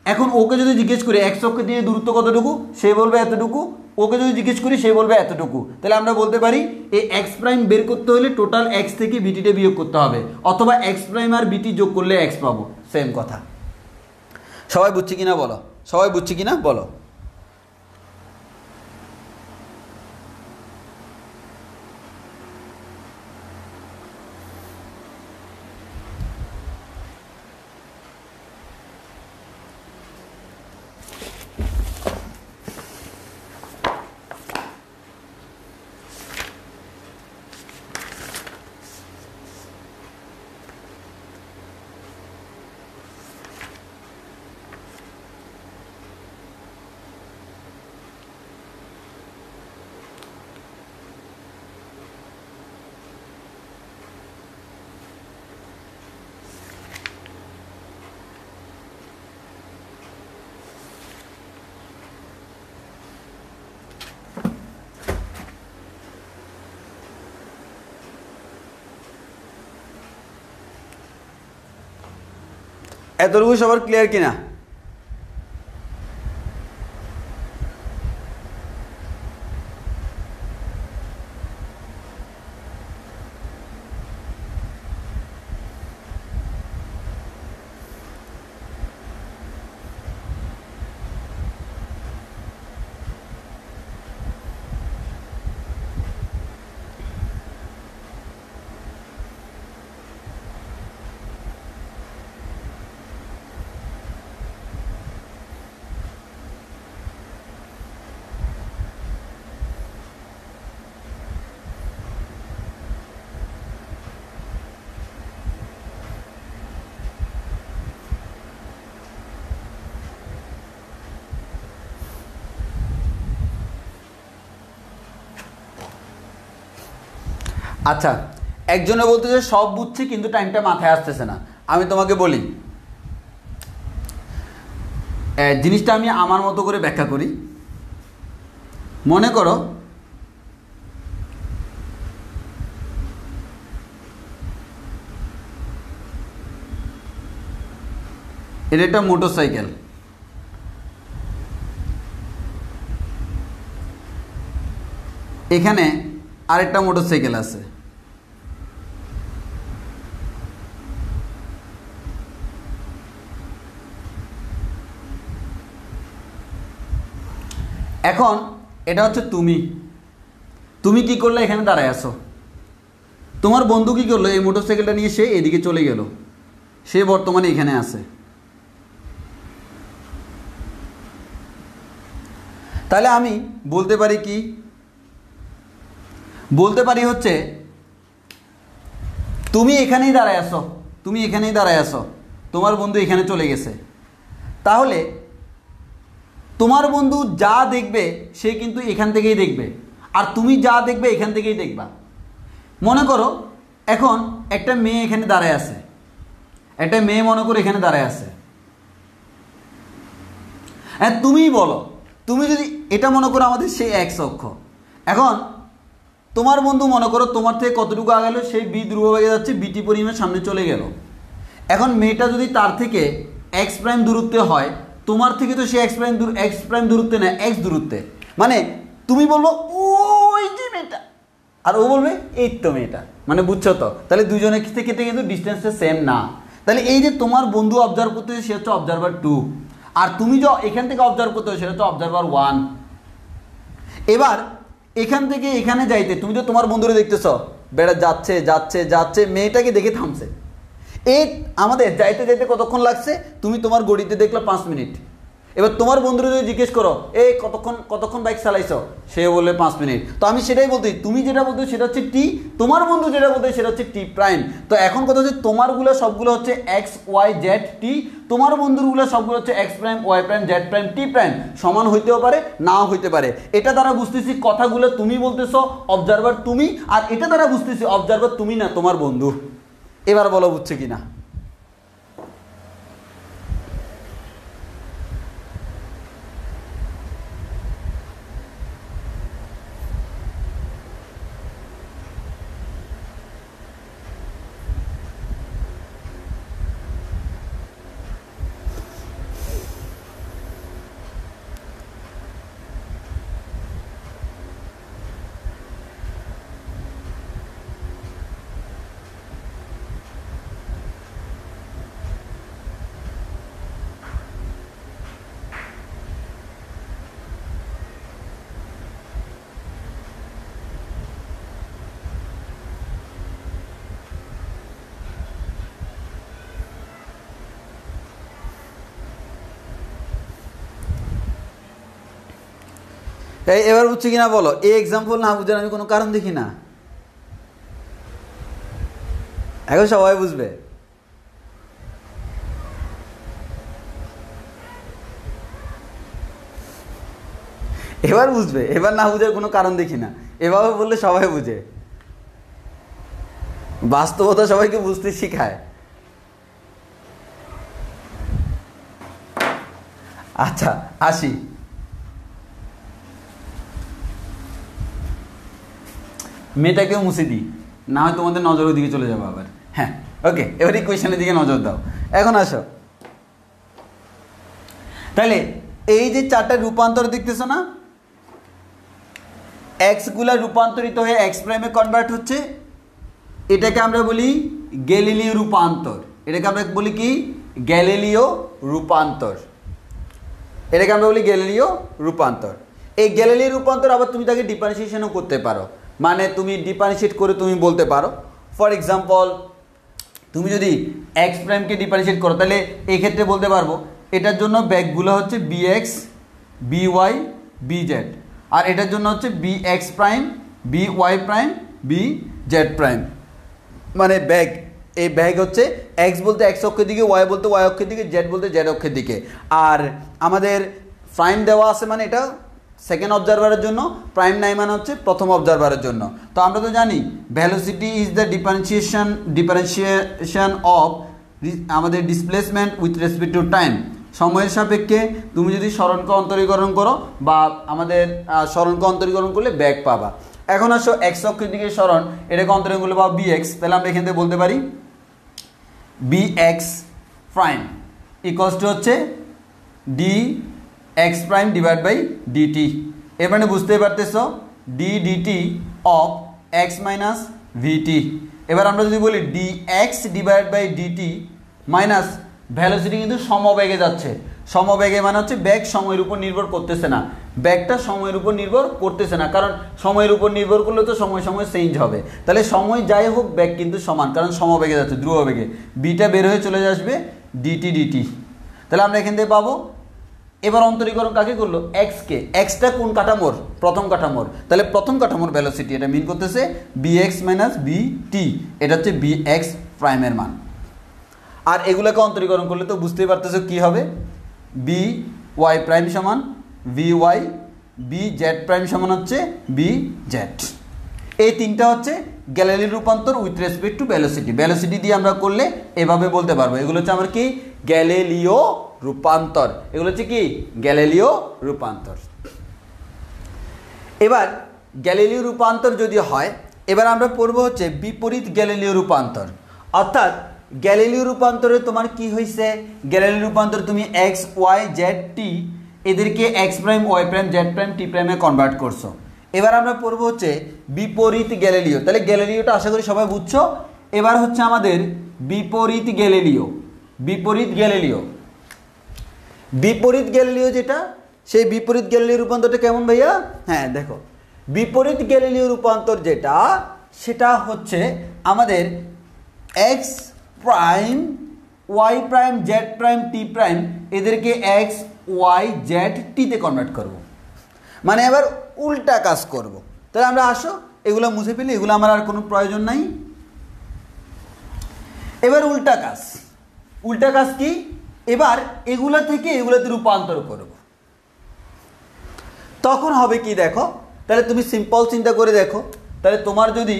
এখন ওকে যদি জিজ্ঞেস করি এক্স অক্ষের দিকে দূরত্ব কতটুকু, সে বলবে এতটুকু। ওকে যদি জিজ্ঞেস করি সে বলবে এতটুকু। তাহলে আমরা বলতে পারি এই এক্স প্রাইম বের করতে হলে টোটাল এক্স থেকে বিটিটা বিয়োগ করতে হবে, অথবা এক্স প্রাইম আর বিটি যোগ করলে এক্স পাবো। সেম কথা। সবাই বুঝছি কিনা বলো, সবাই বুঝছি কিনা বলো। এতটুকু সবার ক্লিয়ার কিনা? আচ্ছা, একজনে বলতেছে সব বুঝছি কিন্তু টাইমটা মাথায় আসতেছে না। আমি তোমাকে বলি, জিনিসটা আমি আমার মতো করে ব্যাখ্যা করি। মনে করো এটা একটা মোটর সাইকেল, এখানে আরেকটা মোটর সাইকেল আছে, এখন এটা হচ্ছে তুমি কি করলে? এখানে দাঁড়ায় আছো। তোমার বন্ধু কি করলো? এই মোটরসাইকেলটা নিয়ে সে এদিকে চলে গেল। সে বর্তমানে এখানে আছে। তাহলে আমি বলতে পারি কি, বলতে পারি হচ্ছে তুমি এখানেই দাঁড়ায় আসো, তুমি এখানেই দাঁড়ায় আসো, তোমার বন্ধু এখানে চলে গেছে। তাহলে তোমার বন্ধু যা দেখবে সে কিন্তু এখান থেকেই দেখবে, আর তুমি যা দেখবে এখান থেকেই দেখবা। মনে করো এখন একটা মেয়ে এখানে দাঁড়ায় আছে, একটা মেয়ে মনে করো এখানে দাঁড়ায় আছে। হ্যাঁ তুমিই বলো, তুমি যদি এটা মনে করো আমাদের সেই এক্স অক্ষ, এখন তোমার বন্ধু মনে করো তোমার থেকে কতটুকু আগে গেল, সেই বি ধ্রুববেগে যাচ্ছে, বিটি পরিমাণ সামনে চলে গেল। এখন মেয়েটা যদি তার থেকে এক্স প্রাইম দূরত্বে হয়, তোমার থেকে তো সে এক্স প্রাইম দূরত্বে না, এক্স দূরত্বে, মানে তুমি বলবো ওই যে মেয়েটা, আর ও বলবে এই তো মেয়েটা, মানে বুঝছো তো? তাহলে দুজনের থেকে কিন্তু ডিস্টেন্সটা সেম না। তাহলে এই যে তোমার বন্ধু অবজার্ভ করতে সে হচ্ছে অবজারভার 2, আর তুমি যে এখান থেকে অবজার্ভ করতে সেটা হচ্ছে অবজারভার 1। এবার এখান থেকে এখানে যাইতে তুমি তো তোমার বন্ধুরা দেখতেছ বেড়া যাচ্ছে যাচ্ছে যাচ্ছে, মেয়েটাকে দেখে থামছে। এই আমাদের যাইতে যাইতে কতক্ষণ লাগছে, তুমি তোমার গড়িতে দেখলো 5 মিনিট। এবার তোমার বন্ধুরা যদি জিজ্ঞেস করো এই কতক্ষণ বাইক চালাইছো, সে বলবে 5 মিনিট। তো আমি সেটাই বলতে, তুমি যেটা বলতে সেটা হচ্ছে টি, তোমার বন্ধু যেটা বলতে সেটা হচ্ছে টি প্রাইম। তো এখন কথা হচ্ছে তোমারগুলো সবগুলো হচ্ছে এক্স ওয়াই জেড টি, তোমার বন্ধুরগুলো সবগুলো হচ্ছে X prime Y prime Z prime T prime, সমান হইতেও পারে নাও হইতে পারে। এটা দ্বারা বুঝতেছি কথাগুলো তুমি বলতেছো, অবজারভার তুমি, আর এটা দ্বারা বুঝতেছি অবজারভার তুমি না তোমার বন্ধু। এবার বলো বুঝছে কিনা? এবার বুঝছে কিনা বলো? এই এক্সাম্পল না বুঝার আমি কোনো কারণ দেখি না। এখন সবাই বুঝবে। এবার বুঝবে, এবার না বুঝার কোনো কারণ দেখি না। এভাবে বললে সবাই বুঝে, বাস্তবতা সবাইকে বুঝতে শিখায়। আচ্ছা আসি, মেয়েটাকেও মুছে দিই, না হয় তোমাদের নজরের দিকে চলে যাবো আবার। হ্যাঁ ওকে, এবার ইকুয়েশনের দিকে নজর দাও। এখন আসো, তাহলে এই যে চারটা রূপান্তর দেখতেছো না, এক্স গুলা রূপান্তরিত হয়ে এক্স প্রাইমে কনভার্ট হচ্ছে, এটাকে আমরা বলি গ্যালিলীয় রূপান্তর। এটাকে আমরা বলি কি? গ্যালিলীয় রূপান্তর। এটাকে আমরা বলি গ্যালিলীয় রূপান্তর। এই গ্যালিলীয় রূপান্তর আবার তুমি তাকে ডিফারেন্সিয়েশনও করতে পারো, মানে তুমি ডিফারেন্সিয়েট করে তুমি বলতে পারো। ফর এক্সাম্পল তুমি যদি এক্স প্রাইমকে ডিফারেন্সিয়েট করো, তাহলে এই ক্ষেত্রে বলতে পারবো এটার জন্য ব্যাগগুলো হচ্ছে V X V Y V Z, আর এটার জন্য হচ্ছে V X prime V Y prime V Z prime. মানে ব্যাগ, এই ব্যাগ হচ্ছে এক্স বলতে এক্স অক্ষের দিকে, ওয়াই বলতে ওয়াই অক্ষের দিকে, জেড বলতে জেড অক্ষের দিকে। আর আমাদের প্রাইম দেওয়া আছে মানে এটা সেকেন্ড অবজারভারের জন্য, প্রাইম নাই মানে হচ্ছে প্রথম অবজারভারের জন্য। তো আমরা তো জানি velocity is the differentiation of আমাদের displacement with respect to time. সময়ের সাপেক্ষে তুমি যদি সরণকে অন্তরীকরণ করো বা আমাদের সরণকে অন্তরীকরণ করলে ব্যাগ পাবা। এখন আসো এক্স অক্ষের দিকে সরণ, এটাকে অন্তরীকরণ করলে পাবো বি এক্স। তাহলে আমরা এখান থেকে বলতে পারি V X prime equals to হচ্ছে D X prime divide by D T. এর মানে বুঝতেই পারতেছো D D T of X minus V T. এবার আমরা যদি বলি D X divide by D T minus velocity কিন্তু সমবেগে যাচ্ছে, সমবেগে মানে হচ্ছে বেগ সময়ের উপর নির্ভর করতেছে না, বেগটা সময়ের উপর নির্ভর করতেছে না, কারণ সময়ের উপর নির্ভর করলে তো সময় সময় চেঞ্জ হবে, তাহলে সময় যাই হোক বেগ কিন্তু সমান, কারণ সমবেগে যাচ্ছে ধ্রুব বেগে, বিটা বের হয়ে চলে আসবে ডিটি ডিটি। তাহলে আমরা এখান থেকে পাবো, এবার অন্তরীকরণ কাকে করলো, এক্সকে, এক্সটা কোন কাঠামোর, প্রথম কাঠামোর, তাহলে প্রথম কাঠামোর ভেলোসিটি এটা মিন করতেছে V X minus V T, এটা হচ্ছে বি এক্স প্রাইমের মান। আর এগুলোকে অন্তরীকরণ করলে তো বুঝতেই পারতেছো কি হবে, বি ওয়াই প্রাইম সমান V Y, V Z prime সমান হচ্ছে বি জেড। এই তিনটা হচ্ছে গ্যালিলিও রূপান্তর with respect to velocity. Velocity দিয়ে আমরা করলে এভাবে বলতে পারবো, এগুলো হচ্ছে আমার কি গ্যালিলিও রূপান্তর, এগুলো হচ্ছে কি গ্যালিলিও রূপান্তর। এবার গ্যালিলিও রূপান্তর যদি হয়, এবার আমরা পড়বো হচ্ছে বিপরীত গ্যালিলিও রূপান্তর। অর্থাৎ গ্যালিলিও রূপান্তরে তোমার কি হয়েছে, গ্যালিলিও রূপান্তর তুমি এক্স ওয়াই জেড টি এদেরকে X prime Y prime Z prime T প্রাইমে কনভার্ট করছো। এবার আমরা পড়বো হচ্ছে বিপরীত গ্যালিলিও। তাহলে গ্যালিলিওটা আশা করি সবাই বুঝছো। এবার হচ্ছে আমাদের বিপরীত গ্যালিলিও। বিপরীত গ্যালিলিও, বিপরীত গ্যালিলিও যেটা, সেই বিপরীত গ্যালিলিও রূপান্তরটা কেমন ভাইয়া, হ্যাঁ দেখো, বিপরীত গ্যালিলিও রূপান্তর যেটা, সেটা হচ্ছে আমাদের X prime Y prime Z prime T prime এদেরকে এক্স ওয়াই জেড টিতে কনভার্ট করব, মানে এবার উল্টা কাজ করব। তাহলে আমরা আসো এগুলো মুছে ফেলি, এগুলো আমার আর কোনো প্রয়োজন নাই। এবার উল্টা কাজ, উল্টা কাজ কি, এবার এগুলা থেকে এগুলাতে রূপান্তর করব, তখন হবে কি দেখো, তাহলে তুমি সিম্পল চিন্তা করে দেখো, তাহলে তোমার যদি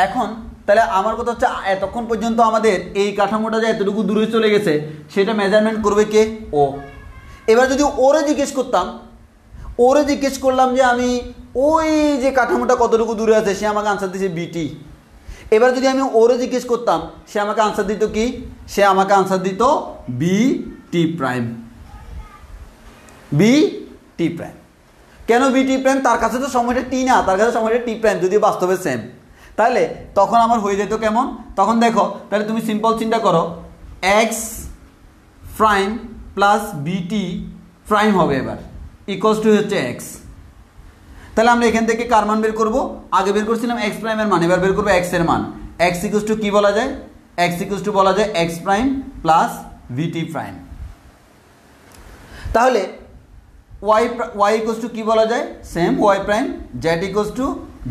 এখন, তাহলে আমার কথা হচ্ছে এতক্ষণ পর্যন্ত আমাদের এই কাঠামোটা যে এতটুকু দূরে চলে গেছে সেটা মেজারমেন্ট করবে কে, ও। এবার যদি ওরে জিজ্ঞেস করতাম, ওরে জিজ্ঞেস করলাম যে আমি ওই যে কাঠামোটা কতটুকু দূরে আছে, সে আমাকে আনসার দিয়েছে বিটি। এবার যদি আমি ওরে জিজ্ঞেস করতাম, সে আমাকে আনসার দিত কি, সে আমাকে আনসার দিত V T prime, V T prime. কেন বি টি প্রাইম, তার কাছে তো সময়টা টি না, তার কাছে সময়টা টি প্রাইম, যদিও বাস্তবে সেম। তাহলে তখন আমার হয়ে যেত কেমন, তখন দেখো, তাহলে তুমি সিম্পল চিন্তা করো, এক্স প্রাইম প্লাস বিটি প্রাইম হবে এবার ইকুয়ালস টু হচ্ছে এক্স। তাহলে আমরা এখান থেকে কার মান বের করবো, আগে বের করছিলাম এক্স প্রাইমের মান, এবার বের করবো এক্স এর মান। এক্স ইকুয়ালস টু কি বলা যায়, এক্স ইকুয়ালস টু বলা যায় X prime plus V T prime. তাহলে ওয়াই ইকুয়ালস টু কি বলা যায়, same Y prime, Z equals to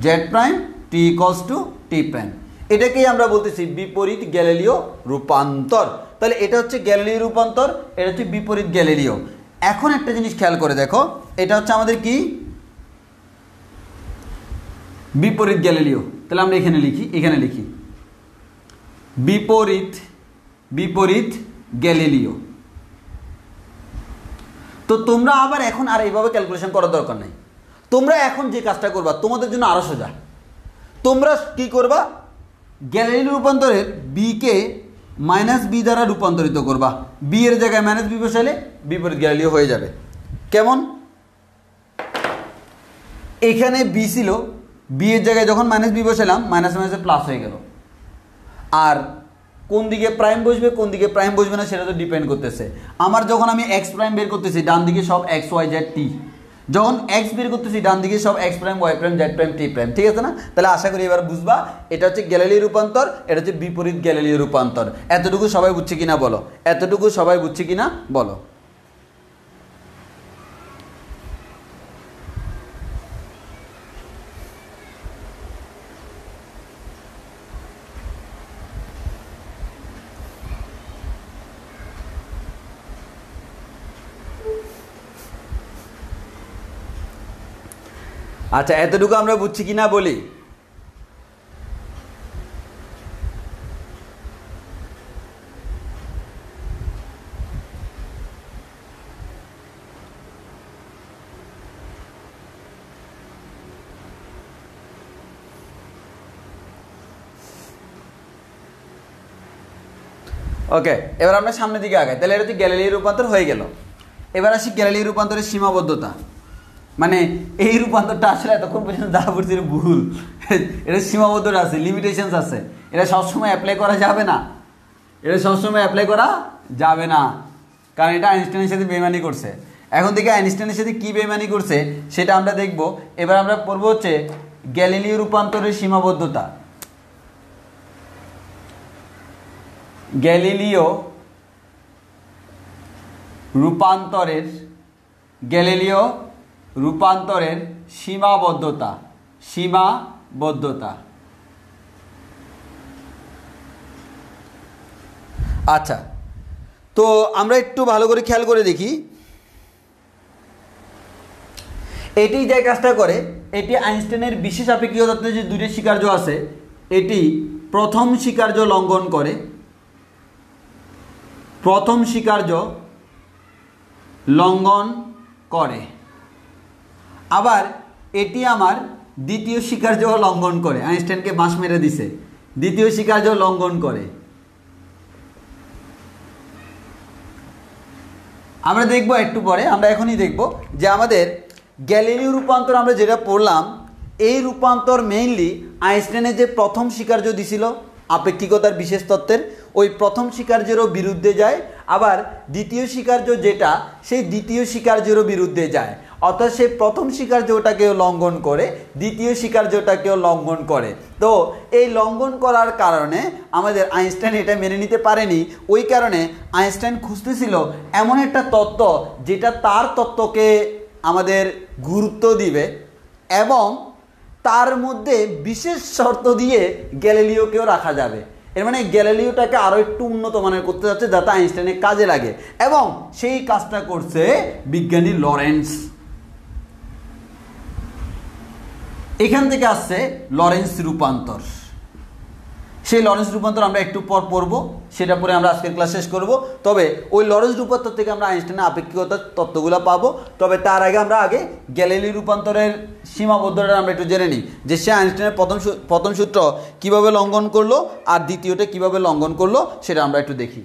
Z prime, T equals to T prime. এটাকেই আমরা বলতেছি বিপরীত গ্যালিলিও রূপান্তর। তাহলে এটা হচ্ছে গ্যালিলিও রূপান্তর, এটা হচ্ছে বিপরীত গ্যালিলিও। এখন একটা জিনিস খেয়াল করে দেখো, এটা হচ্ছে আমাদের কি বিপরীত গ্যালিলিও। তাহলে আমরা এখানে লিখি, এখানে লিখি বিপরীত, বিপরীত গ্যালিলিও। তো তোমরা আবার এখন আর এইভাবে ক্যালকুলেশন করার দরকার নাই, তোমরা এখন যে কাজটা করবা তোমাদের জন্য আরো সোজা। তোমরা কি করবা, গ্যালিলিও রূপান্তরের বি কে মাইনাস বি দ্বারা রূপান্তরিত করবা, বি এর জায়গায় মাইনাস বি বসালে বিপরীত গ্যালিলিও হয়ে যাবে। কেমন, এখানে বি ছিল, বি এর জায়গায় যখন মাইনাস বি বসালাম মাইনাস মাইনাসে প্লাস হয়ে গেল। আর কোন দিকে প্রাইম বসবে কোন দিকে প্রাইম বসবে না সেটা তো ডিপেন্ড করতেছে। আমার যখন আমি এক্স প্রাইম বের করতেছি ডান দিকে সব এক্স ওয়াই জেড টি, যখন এক্স বের করতেছি ডান দিকে সব X prime Y prime Z prime T prime, ঠিক আছে না। তাহলে আশা করি এবার বুঝবা এটা হচ্ছে গ্যালিলিও রূপান্তর, এটা হচ্ছে বিপরীত গ্যালিলিও রূপান্তর। এতটুকু সবাই বুঝছে কিনা বলো, এতটুকু সবাই বুঝছে কিনা বলো। আচ্ছা, এতটুকু আমরা বুঝছি কিনা বলি। ওকে, এবার আমরা সামনের দিকে আগাই। তাহলে এটা হচ্ছে গ্যালিলিও রূপান্তর হয়ে গেল। এবার আসি গ্যালিলিও রূপান্তরের সীমাবদ্ধতা, মানে এই রূপান্তরটা আসলে এতক্ষণ পর্যন্ত যা পড়ছি ভুল, এটা সীমাবদ্ধতা আছে, লিমিটেশনস আছে, এটা সবসময় অ্যাপ্লাই করা যাবে না, এটা সবসময় অ্যাপ্লাই করা যাবে না। কারণ এটা আইনস্টাইনের সাথে বেইমানি করছে। এখন থেকে আইনস্টাইনের সাথে কি বেইমানি করছে সেটা আমরা দেখব। এবার আমরা পড়ব হচ্ছে গ্যালিলিও রূপান্তরের সীমাবদ্ধতা। গ্যালিলিও রূপান্তরের সীমাবদ্ধতা। আচ্ছা, তো আমরা একটু ভালো করে খেয়াল করে দেখি। এটি যে কাজটা করে, এটি আইনস্টাইনের বিশেষ আপেক্ষিক তত্ত্বের যে দুইটি স্বীকার্য আছে, এটি প্রথম স্বীকার্য লঙ্ঘন করে। আবার এটি আমার দ্বিতীয় স্বীকার্য লঙ্ঘন করে। আইনস্টাইনকে বাঁশ মেরে দিছে, দ্বিতীয় স্বীকার্য লঙ্ঘন করে। আমরা দেখব একটু পরে, আমরা এখনই দেখব যে আমাদের গ্যালিলিও রূপান্তর আমরা যেটা পড়লাম, এই রূপান্তর মেইনলি আইনস্টাইনের যে প্রথম স্বীকার্য দিছিল আপেক্ষিকতার বিশেষ তত্ত্বের, ওই প্রথম স্বীকার্যেরও বিরুদ্ধে যায়। আবার দ্বিতীয় স্বীকার্য যেটা, সেই দ্বিতীয় স্বীকার্যেরও বিরুদ্ধে যায়। অর্থাৎ সেই প্রথম স্বীকার্যটাকেও লঙ্ঘন করে, দ্বিতীয় স্বীকার্যটাকেও লঙ্ঘন করে। তো এই লঙ্ঘন করার কারণে আমাদের আইনস্টাইন এটা মেনে নিতে পারেনি। ওই কারণে আইনস্টাইন খুঁজতেছিল এমন একটা তত্ত্ব যেটা তার তত্ত্বকে আমাদের গুরুত্ব দিবে এবং তার মধ্যে বিশেষ শর্ত দিয়ে গ্যালিলিওকেও রাখা যাবে। এর মানে গ্যালিলিওটাকে আরও একটু উন্নত মানের করতে যাচ্ছে যাতে আইনস্টাইনের কাজে লাগে, এবং সেই কাজটা করছে বিজ্ঞানী লরেন্স। এখান থেকে আসছে লরেন্স রূপান্তর। সেই লরেন্স রূপান্তর আমরা একটু পর পড়ব, সেটা পরে আমরা আজকের ক্লাস শেষ করব। তবে ওই লরেন্স রূপান্তর থেকে আমরা আইনস্টাইনের আপেক্ষিকতার তত্ত্বগুলো পাবো। তবে তার আগে আমরা গ্যালিলিও রূপান্তরের সীমাবদ্ধতা আমরা একটু জেনে নিই, যে সে আইনস্টাইনের প্রথম সূত্র কিভাবে লঙ্ঘন করলো আর দ্বিতীয়টা কিভাবে লঙ্ঘন করলো সেটা আমরা একটু দেখি।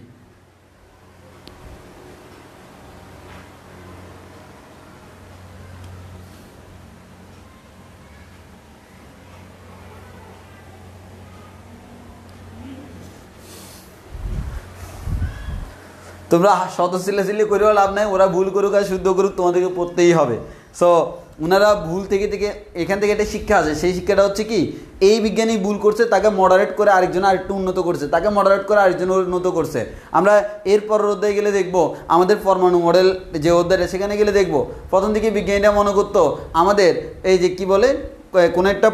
তোমরা শত চিল্লাচিল্লি করেও লাভ নাই, ওরা ভুল করুক আর শুদ্ধ করুক, তোমাদেরকে পড়তেই হবে। সো ওনারা ভুল থেকে এখান থেকে একটা শিক্ষা আছে। সেই শিক্ষাটা হচ্ছে কি, এই বিজ্ঞানী ভুল করছে, তাকে মডারেট করে আরেকজন আরেকটু উন্নত করছে, তাকে মডারেট করে আরেকজন উন্নত করছে। আমরা এর পরের অধ্যায়ে গেলে দেখব, আমাদের পরমাণু মডেল যে অধ্যায়, সেখানে গেলে দেখব প্রথম দিকে বিজ্ঞানীরা মনে করতো আমাদের এই যে কি বলে কোনো একটা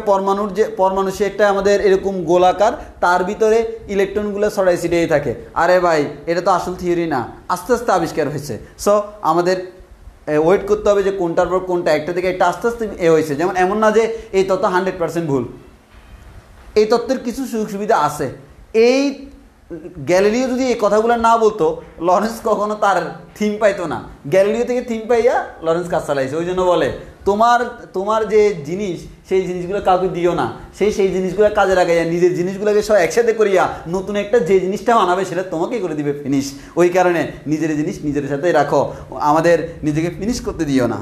পরমাণু সে একটা আমাদের এরকম গোলাকার, তার ভিতরে ইলেকট্রনগুলো ছড়াই ছিটিয়ে থাকে। আরে ভাই, এটা তো আসল থিওরি না, আস্তে আস্তে আবিষ্কার হয়েছে। সো আমাদের ওয়েট করতে হবে যে কোনটার পর কোনটা, একটা থেকে একটা আস্তে আস্তে হয়েছে। যেমন এমন না যে এই তত্ত্ব 100% ভুল, এই তত্ত্বের কিছু সুযোগ সুবিধা আছে। এই গ্যালিলিও যদি এই কথাগুলো না বলতো, লরেন্স কখনো তার থিম পাইতো না। গ্যালিলিও থেকে থিম পাইয়া লরেন্স কাজ চালাইছে। ওই জন্য বলে তোমার যে জিনিস, সেই জিনিসগুলো কাউকে দিও না, সেই জিনিসগুলো কাজে লাগাইয়া নিজের জিনিসগুলোকে সব একসাথে করিয়া নতুন একটা যে জিনিসটা বানাবে সেটা তোমাকেই করে দিবে ফিনিশ। ওই কারণে নিজের জিনিস নিজের সাথে রাখো, আমাদের নিজেকে ফিনিশ করতে দিও না।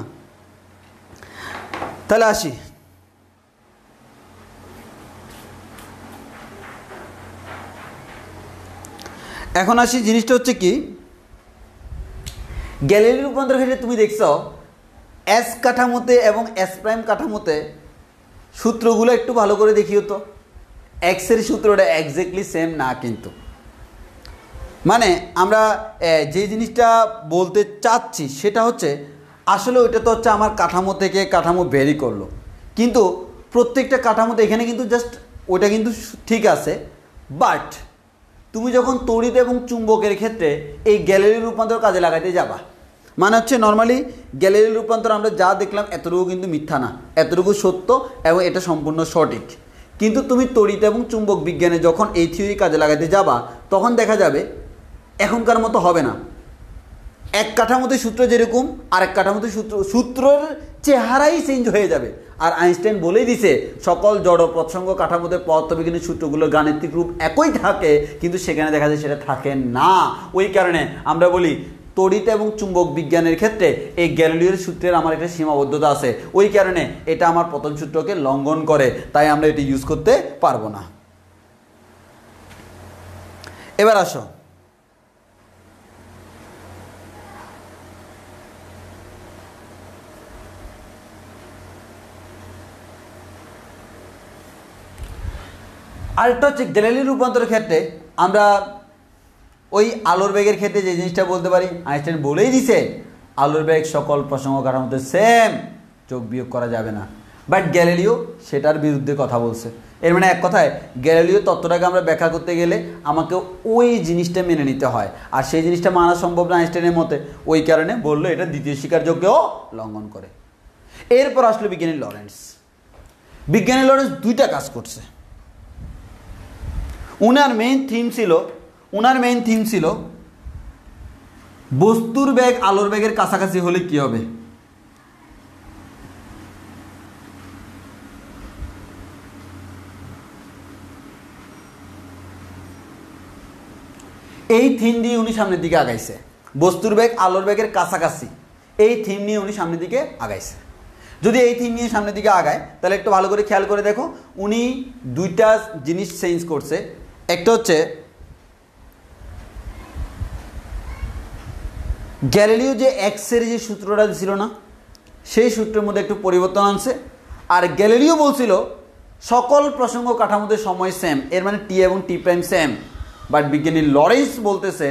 তাহলে আসি, এখন আসি জিনিসটা হচ্ছে কি, গ্যালিলিও রূপান্তর ক্ষেত্রে তুমি দেখছো এস কাঠামোতে এবং এস প্রাইম কাঠামোতে সূত্রগুলো একটু ভালো করে দেখিও তো। এক্সের সূত্রটা এক্স্যাক্টলি সেম না, কিন্তু মানে আমরা যে জিনিসটা বলতে চাচ্ছি সেটা হচ্ছে আসলে ওইটা তো হচ্ছে আমার কাঠামো থেকে কাঠামো ভ্যারি করলো, কিন্তু প্রত্যেকটা কাঠামোতে এখানে কিন্তু জাস্ট ওইটা কিন্তু ঠিক আছে। বাট তুমি যখন তড়িৎ এবং চুম্বকের ক্ষেত্রে এই গ্যালিলিও রূপান্তর কাজে লাগাতে যাবা, মানে হচ্ছে নর্মালি গ্যালিলিও রূপান্তর আমরা যা দেখলাম এতটুকু কিন্তু মিথ্যা না, এতটুকু সত্য এবং এটা সম্পূর্ণ সঠিক। কিন্তু তুমি তড়িৎ এবং চুম্বক বিজ্ঞানে যখন এই থিওরি কাজে লাগাতে যাবা, তখন দেখা যাবে এখনকার মতো হবে না। এক কাঠামোতে সূত্র যেরকম, আরেক কাঠামোতে সূত্রের চেহারাই চেঞ্জ হয়ে যাবে। আর আইনস্টাইন বলেই দিছে সকল জড় প্রসঙ্গ কাঠামোতে পদার্থবিজ্ঞানের সূত্রগুলোর গাণিতিক রূপ একই থাকে, কিন্তু সেখানে দেখা যায় সেটা থাকে না। ওই কারণে আমরা বলি তড়িৎ এবং চুম্বক বিজ্ঞানের ক্ষেত্রে এই গ্যালিলিওর সূত্রের আমার একটা সীমাবদ্ধতা আছে। ওই কারণে এটা আমার প্রথম সূত্রকে লঙ্ঘন করে, তাই আমরা এটা ইউজ করতে পারবো না। এবার আসো, আরেকটা হচ্ছে গ্যালিলিও রূপান্তরের ক্ষেত্রে আমরা ওই আলোর বেগের ক্ষেত্রে যে জিনিসটা বলতে পারি, আইনস্টাইন বলেই দিছে আলোর বেগ সকল প্রসঙ্গ কাঠামোতে সেম, যোগ বিয়োগ করা যাবে না। বাট গ্যালিলিও সেটার বিরুদ্ধে কথা বলছে। এর মানে এক কথায় গ্যালিলিও তত্ত্বটাকে আমরা ব্যাখ্যা করতে গেলে আমাকে ওই জিনিসটা মেনে নিতে হয়, আর সেই জিনিসটা মানা সম্ভব না আইনস্টাইনের মতে। ওই কারণে বললো এটা দ্বিতীয় স্বীকারযোগ্যও লঙ্ঘন করে। এরপর আসলো বিজ্ঞানী লরেন্স। বিজ্ঞানী লরেন্স দুইটা কাজ করছে। উনার মেইন থিম ছিল বস্তুর বেগ আলোর বেগের কাছাকাছি হলে কি হবে। এই থিম দিয়ে উনি সামনের দিকে আগাইছে, বস্তুর বেগ আলোর বেগের কাছাকাছি, এই থিম নিয়ে উনি সামনের দিকে আগাইছে। যদি এই থিম নিয়ে সামনের দিকে আগায় তাহলে একটু ভালো করে খেয়াল করে দেখো, উনি দুইটা জিনিস চেঞ্জ করছে। একটা হচ্ছে গ্যালিলিও যে এক্সের যে সূত্রটা ছিল না, সেই সূত্রের মধ্যে একটু পরিবর্তন আনছে। আর গ্যালিলিও বলছিল সকল প্রসঙ্গ কাঠামোতে সময় সেম, এর মানে টি এবং টি প্রাইম সেম। বাট বিজ্ঞানী লরেন্স বলতেছে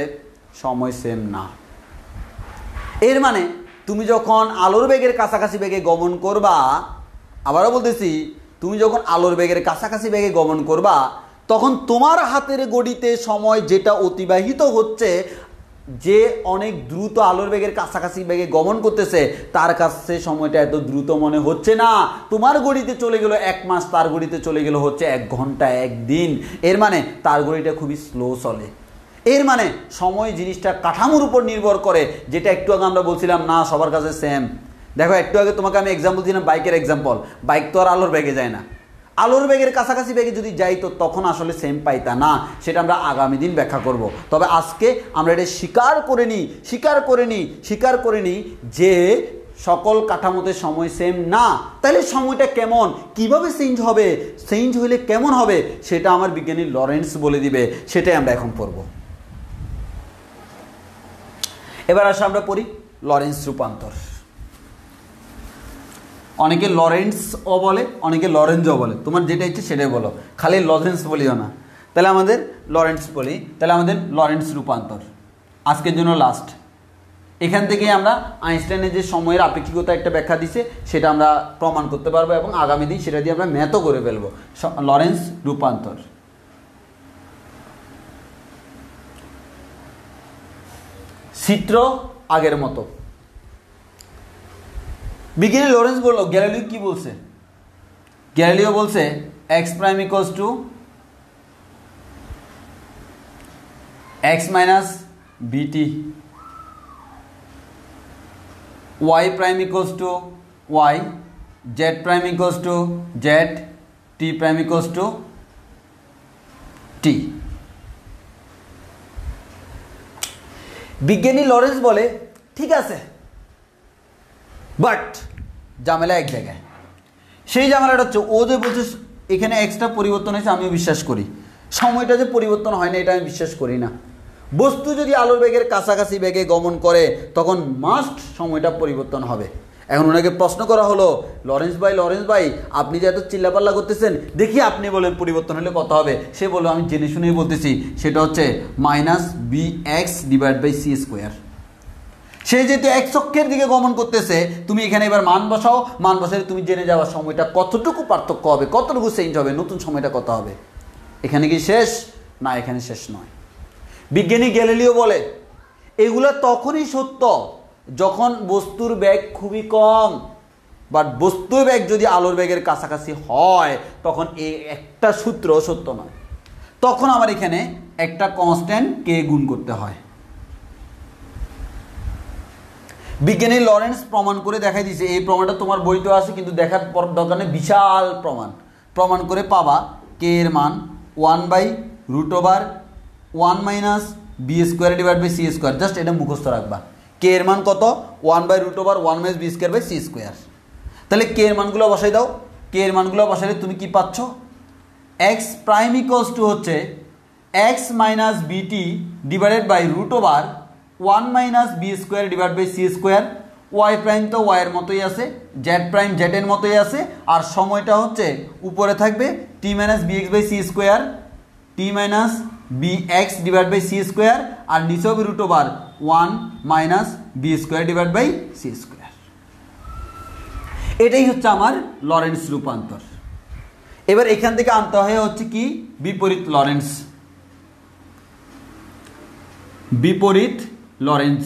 সময় সেম না। এর মানে তুমি যখন আলোর বেগের কাছাকাছি বেগে গমন করবা, আবারও বলতেছি, তুমি যখন আলোর বেগের কাছাকাছি বেগে গমন করবা তখন তোমার হাতের গড়িতে সময় যেটা অতিবাহিত হচ্ছে, যে অনেক দ্রুত আলোর বেগের কাছাকাছি বেগে গমন করতেছে তার কাছে সময়টা এত দ্রুত মনে হচ্ছে না। তোমার গড়িতে চলে গেল 1 মাস, তার গড়িতে চলে গেল হচ্ছে 1 ঘন্টা 1 দিন। এর মানে তার গড়িটা খুবই স্লো চলে। এর মানে সময় জিনিসটা কাঠামোর উপর নির্ভর করে, যেটা একটু আগে আমরা বলছিলাম না সবার কাছে সেম। দেখো একটু আগে তোমাকে আমি এক্সাম্পল দিলাম বাইকের এক্সাম্পল, বাইক তো আর আলোর বেগে যায় না। আলোর বেগের কাছাকাছি বেগে যদি যাই তো তখন আসলে সেম পাইতা না, সেটা আমরা আগামী দিন ব্যাখ্যা করব। তবে আজকে আমরা এটা স্বীকার করে নিই যে সকল কাঠামোতে সময় সেম না। তাহলে সময়টা কেমন, কিভাবে চেঞ্জ হলে কেমন হবে, সেটা আমার বিজ্ঞানী লরেন্স বলে দিবে, সেটাই আমরা এখন পড়ব। এবার আসলে আমরা পড়ি লরেন্স রূপান্তর। অনেকে লরেন্সও বলে, অনেকে লরেঞ্জও বলে, তোমার যেটা ইচ্ছে সেটাই বলো, খালি লরেন্স বলিও না। তাহলে আমাদের লরেন্স বলি, তাহলে আমাদের লরেন্স রূপান্তর আজকের জন্য লাস্ট। এখান থেকে আমরা আইনস্টাইনের যে সময়ের আপেক্ষিকতা একটা ব্যাখ্যা দিছে সেটা আমরা প্রমাণ করতে পারবো, এবং আগামী দিন সেটা দিয়ে আমরা ম্যাথও করে ফেলবো। লরেন্স রূপান্তর চিত্র আগের মতো। বিজ্ঞানী লরেন্স বললো, গ্যালিলিও কি বলছে? গ্যালিলিও বলছে X prime equals to X minus V T, Y prime equals to Y, Z prime equals to Z, T prime equals to T. বিজ্ঞানী লরেন্স বলে ঠিক আছে, বাট ঝামেলা এক জায়গায়। সেই ঝামেলাটা হচ্ছে ও যে বলছে এখানে এক্সটা পরিবর্তন হয়েছে, আমিও বিশ্বাস করি। সময়টা যে পরিবর্তন হয় না এটা আমি বিশ্বাস করি না। বস্তু যদি আলোর বেগের কাছাকাছি বেগে গমন করে তখন মাস্ট সময়টা পরিবর্তন হবে। এখন ওনাকে প্রশ্ন করা হলো, লরেন্স ভাই আপনি যে এত চিল্লাপাল্লা করতেছেন, দেখি আপনি বলেন পরিবর্তন হলে কত হবে। সে বললো আমি জেনে শুনেই বলতেছি, সেটা হচ্ছে minus V X divide by C square. সে যেহেতু এক অক্ষের দিকে গমন করতেছে, তুমি এখানে এবার মান বসালে তুমি জেনে যাওয়া সময়টা কতটুকু পার্থক্য হবে, কতটুকু চেঞ্জ হবে, নতুন সময়টা কত হবে। এখানে কি শেষ? না, এখানে শেষ নয়। বিজ্ঞানী গ্যালিলিও বলে এগুলো তখনই সত্য যখন বস্তুর বেগ খুবই কম, বাট বস্তুর বেগ যদি আলোর বেগের কাছাকাছি হয় তখন এই একটা সূত্র সত্য নয়। তখন আমার এখানে একটা কনস্ট্যান্ট কে গুণ করতে হয়। বিজ্ঞানী লরেন্স প্রমাণ করে দেখাই দিয়েছে, এই প্রমাণটা তোমার বইতেও আছে কিন্তু দেখার পর দরকার নেই, বিশাল প্রমাণ করে পাবা কে এর মান 1/√1 minus V square divide by C square. Just এটা মুখস্থ রাখবা, কে এর মান কত? 1/√1 minus V square by C square. তাহলে কে এর মানগুলো বসাই দাও। কে এর মানগুলো বসাইলে তুমি কি পাচ্ছ? এক্স প্রাইম ইকুয়ালস টু হচ্ছে X minus V T divided by √1 minus V square divide by C square. Y prime তো ওয়াইয়ের মতোই আছে, জেড প্রাইম জেডের মতোই আছে, আর সময়টা হচ্ছে উপরে থাকবে T minus V X by C square, T minus V X divide by C square, আর নিচে হবে root over 1 minus V square divide by C square. এটাই হচ্ছে আমার লরেন্স রূপান্তর। এবার এখান থেকে আনতে হয় হচ্ছে কি বিপরীত লরেন্স, বিপরীত লরেন্স।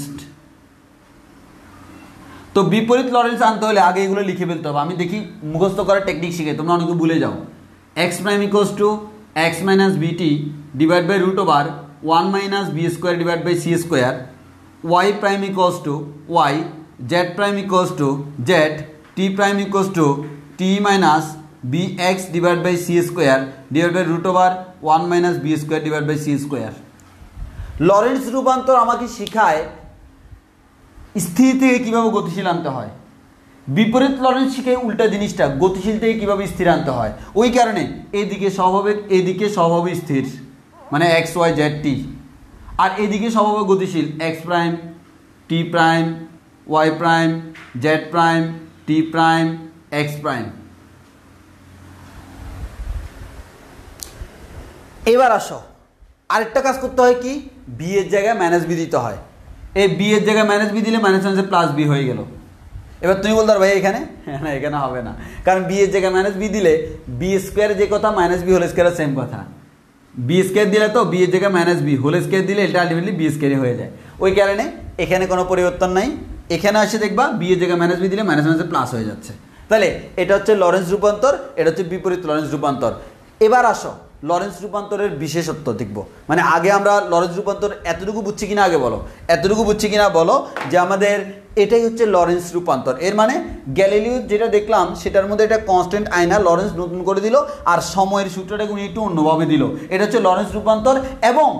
তো বিপরীত লরেন্স আনতে হলে আগে এগুলো লিখে ফেলতে হবে। আমি দেখি মুখস্থ করার টেকনিক শিখে, তোমরা অনেকে ভুলে যাও। X prime equals to X minus V T divide by root over 1 minus V square divide by C square, Y prime equals to Y, Z prime equals to Z, T prime equals to T minus V X divide by C square divide by root over 1 minus V square divide by C square. Lorentz রূপান্তর আমাকে শিখায় স্থির থেকে কীভাবে গতিশীল আনতে হয়, বিপরীত লরেন্স শিখে উল্টা জিনিসটা গতিশীল থেকে কীভাবে স্থির আনতে হয়। ওই কারণে এদিকে স্বভাবে, এদিকে স্বভাবে স্থির মানে এক্স ওয়াই জেড টি, আর এদিকে স্বভাবে গতিশীল X prime T prime Y prime Z prime T prime X prime. এবার আসো আরেকটা কাজ করতে হয় কি, বি এর জায়গায় মাইনাস বি দিতে হয়। এই বি এর জায়গায় মাইনাস বি দিলে মাইনাস মাইনাসে প্লাস বি হয়ে গেল। এবার তুমি বলতে পারো ভাই এখানে, না এখানে হবে না, কারণ বি এর জায়গায় মাইনাস বি দিলে বি স্কোয়ার যে কথা minus V whole square same কথা। বি স্কোয়ার দিলে তো বি এর জায়গায় মাইনাস বি হোল স্কোয়ার দিলে এটা আলটিমেটলি বি স্কোয়ারই হয়ে যায়। ওই কারণে এখানে কোনো পরিবর্তন নাই, এখানে আসে দেখবা বি এর জায়গায় মাইনাস বি দিলে মাইনাস মাইনাসে প্লাস হয়ে যাচ্ছে। তাহলে এটা হচ্ছে লরেন্স রূপান্তর, এটা হচ্ছে বিপরীত লরেন্স রূপান্তর। এবার আসো লরেন্স রূপান্তরের বিশেষত্ব দেখব। মানে আগে আমরা লরেন্স রূপান্তর এতটুকু বুঝছি কিনা আগে বলো, এতটুকু বুঝছি কিনা বলো যে আমাদের এটাই হচ্ছে লরেন্স রূপান্তর। এর মানে গ্যালিলিও যেটা দেখলাম সেটার মধ্যে এটা কনস্ট্যান্ট আয়না লরেন্স নতুন করে দিল, আর সময়ের সূত্রটাকে উনি একটু অন্যভাবে দিল। এটা হচ্ছে লরেন্স রূপান্তর, এবং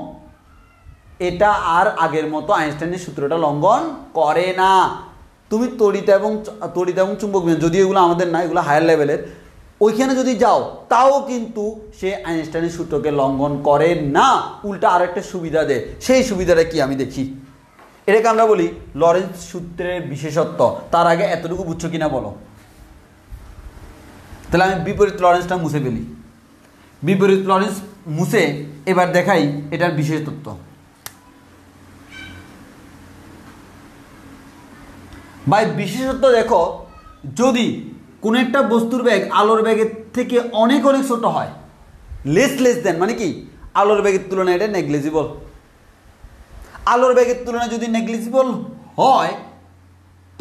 এটা আর আগের মতো আইনস্টাইনের সূত্রটা লঙ্ঘন করে না। তুমি তড়িৎ এবং চুম্বক বিজ্ঞান, যদি এগুলো আমাদের না, এগুলো হায়ার লেভেলের, ওইখানে যদি যাও তাও কিন্তু সে আইনস্টাইনের সূত্রকে লঙ্ঘন করে না, উল্টা আরেকটা সুবিধা দেয়। সেই সুবিধাটা কি আমি দেখি, এটাকে আমরা বলি লরেন্স সূত্রের বিশেষত্ব। তার আগে এতটুকু বুঝছো কিনা বলো। তাহলে আমি বিপরীত লরেন্সটা মুছে ফেলি। বিপরীত লরেন্স মুছে এবার দেখাই এটার বিশেষত্ব। ভাই বিশেষত্ব দেখো, যদি কোন একটা বস্তুর ব্যাগ আলোর ব্যাগের থেকে অনেক অনেক ছোট হয়, লেস দেন মানে কি আলোর ব্যাগের তুলনায় এটা নেগলিজিবল। আলোর ব্যাগের তুলনায় যদি নেগলিজিবল হয়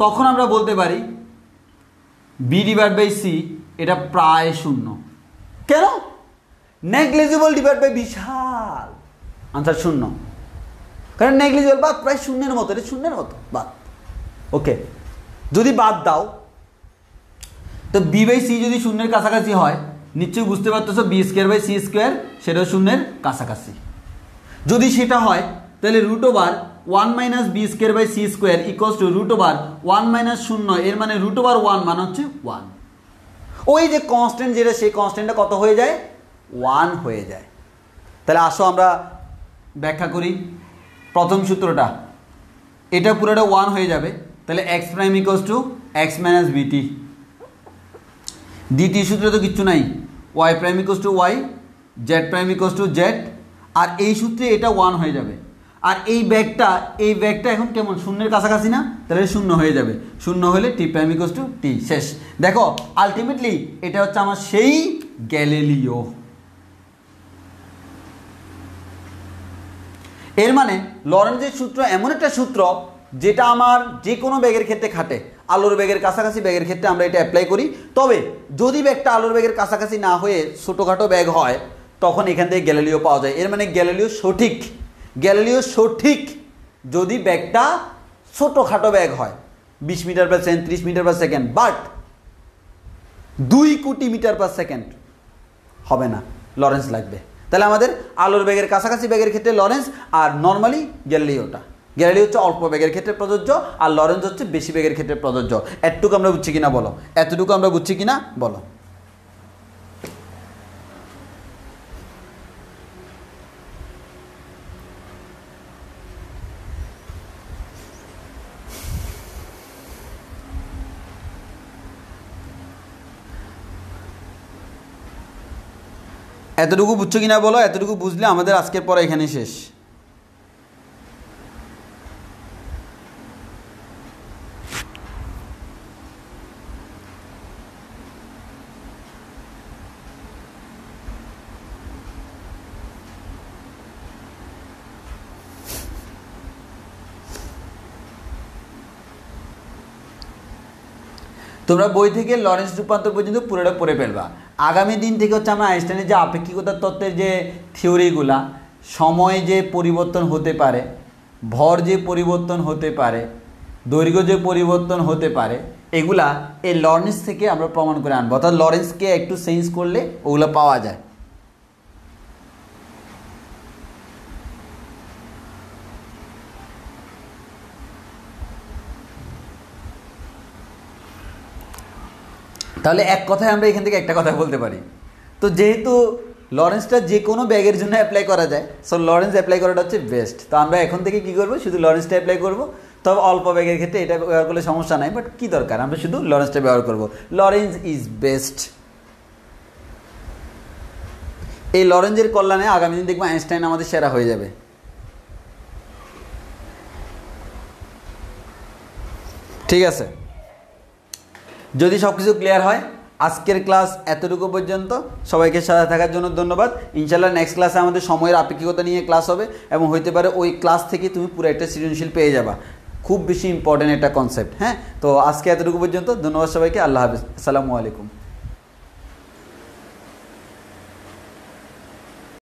তখন আমরা বলতে পারি বি ডিভাইড বাই সি এটা প্রায় শূন্য। কেন? নেগলিজিবল ডিভাইড বাই বিশাল, আনসার শূন্য। কারণ নেগলিজিবল বা প্রায় শূন্যের মতো, এটা শূন্যের মতো বাদ। ওকে, যদি বাদ দাও তো বি বাই সি যদি শূন্যের কাছাকাছি হয়, নিশ্চয়ই বুঝতে পারতেছো V square by C square সেটাও শূন্যের কাছাকাছি। যদি সেটা হয় তাহলে root over 1 minus V square by C square equals to root over 1 minus শূন্য, এর মানে রুট ওভার 1 মানে হচ্ছে 1। ওই যে কনস্ট্যান্ট যেটা, সেই কনস্ট্যান্টটা কত হয়ে যায়? 1 হয়ে যায়। তাহলে আসো আমরা ব্যাখ্যা করি প্রথম সূত্রটা। এটা পুরোটা 1 হয়ে যাবে। তাহলে X prime equals to X minus V T, D T সূত্রে তো কিচ্ছু নাই, Y prime equals to Y, Z prime equals to Z, আর এই সূত্রে এটা 1 হয়ে যাবে। আর এই ব্যাগটা এখন কেমন শূন্যের কাছাকাছি না, তাহলে শূন্য হয়ে যাবে। শূন্য হলে টি প্রাইম ইকুয়ালস টু টি, শেষ। দেখো আলটিমেটলি এটা হচ্ছে আমার সেই গ্যালিলিও। এর মানে লরেন্সের সূত্র এমন একটা সূত্র যেটা আমার যে কোনো ব্যাগের ক্ষেত্রে খাটে। আলোর ব্যাগের কাছাকাছি ব্যাগের ক্ষেত্রে আমরা এটা অ্যাপ্লাই করি। তবে যদি ব্যাগটা আলোর ব্যাগের কাছাকাছি না হয়ে ছোটোখাটো ব্যাগ হয় তখন এখান থেকে গ্যালিলিও পাওয়া যায়। এর মানে গ্যালিলিও সঠিক যদি ব্যাগটা ছোটোখাটো ব্যাগ হয়, 20 metre per second, 30 metre per second, but 2 crore metre per second হবে না, লরেন্স লাগবে। তাহলে আমাদের আলোর ব্যাগের কাছাকাছি ব্যাগের ক্ষেত্রে লরেন্স, আর নর্মালি গ্যালিলিওটা। গ্যালিলিও হচ্ছে অল্প ব্যাগের ক্ষেত্রে প্রযোজ্য, আর লরেন্স হচ্ছে বেশি ব্যাগের ক্ষেত্রে প্রযোজ্য। এতটুকু আমরা বুঝছি কিনা বলো, এতটুকু আমরা বুঝছি কিনা বলো। এতটুকু বুঝছো কিনা বলো, এতটুকু বুঝলে আমাদের আজকের পড়া এখানে শেষ। তোমরা বই থেকে লরেন্স রূপান্তর পর্যন্ত পুরোটা পড়ে ফেলবা। আগামী দিন থেকে হচ্ছে আমরা আইনস্টাইনের যে আপেক্ষিকতার তত্ত্বের যে থিওরিগুলা, সময় যে পরিবর্তন হতে পারে, ভর যে পরিবর্তন হতে পারে, দৈর্ঘ্য যে পরিবর্তন হতে পারে, এগুলা এই লরেন্স থেকে আমরা প্রমাণ করে আনবো। অর্থাৎ লরেন্সকে একটু চেঞ্জ করলে ওগুলো পাওয়া যায়। তাহলে এক কথায় আমরা এখান থেকে একটা কথা বলতে পারি, তো যেহেতু লরেন্সটা যে কোনো ব্যাগের জন্য অ্যাপ্লাই করা যায়, সো লরেন্স অ্যাপ্লাই করাটা হচ্ছে বেস্ট। তো আমরা এখন থেকে কী করবো, শুধু লরেন্সটা অ্যাপ্লাই করবো। তবে অল্প ব্যাগের ক্ষেত্রে এটা ব্যবহার করলে সমস্যা নাই, বাট কী দরকার, আমরা শুধু লরেন্সটা ব্যবহার করবো। Lawrence is best. এই লরেন্সের কল্যাণে আগামী দিন দেখবো আইনস্টাইন আমাদের সেরা হয়ে যাবে। ঠিক আছে, যদি সব কিছু ক্লিয়ার হয়, আজকের ক্লাস এতটুকু পর্যন্ত। সবাইকে সাথে থাকার জন্য ধন্যবাদ। ইনশাল্লাহ নেক্সট ক্লাসে আমাদের সময়ের আপেক্ষিকতা নিয়ে ক্লাস হবে, এবং হইতে পারে ওই ক্লাস থেকে তুমি পুরো একটা সৃজনশীল পেয়ে যাবা। খুব বেশি ইম্পর্টেন্ট একটা কনসেপ্ট। হ্যাঁ, তো আজকে এতটুকু পর্যন্ত। ধন্যবাদ সবাইকে। আল্লাহ হাফিজ। আসসালামু আলাইকুম।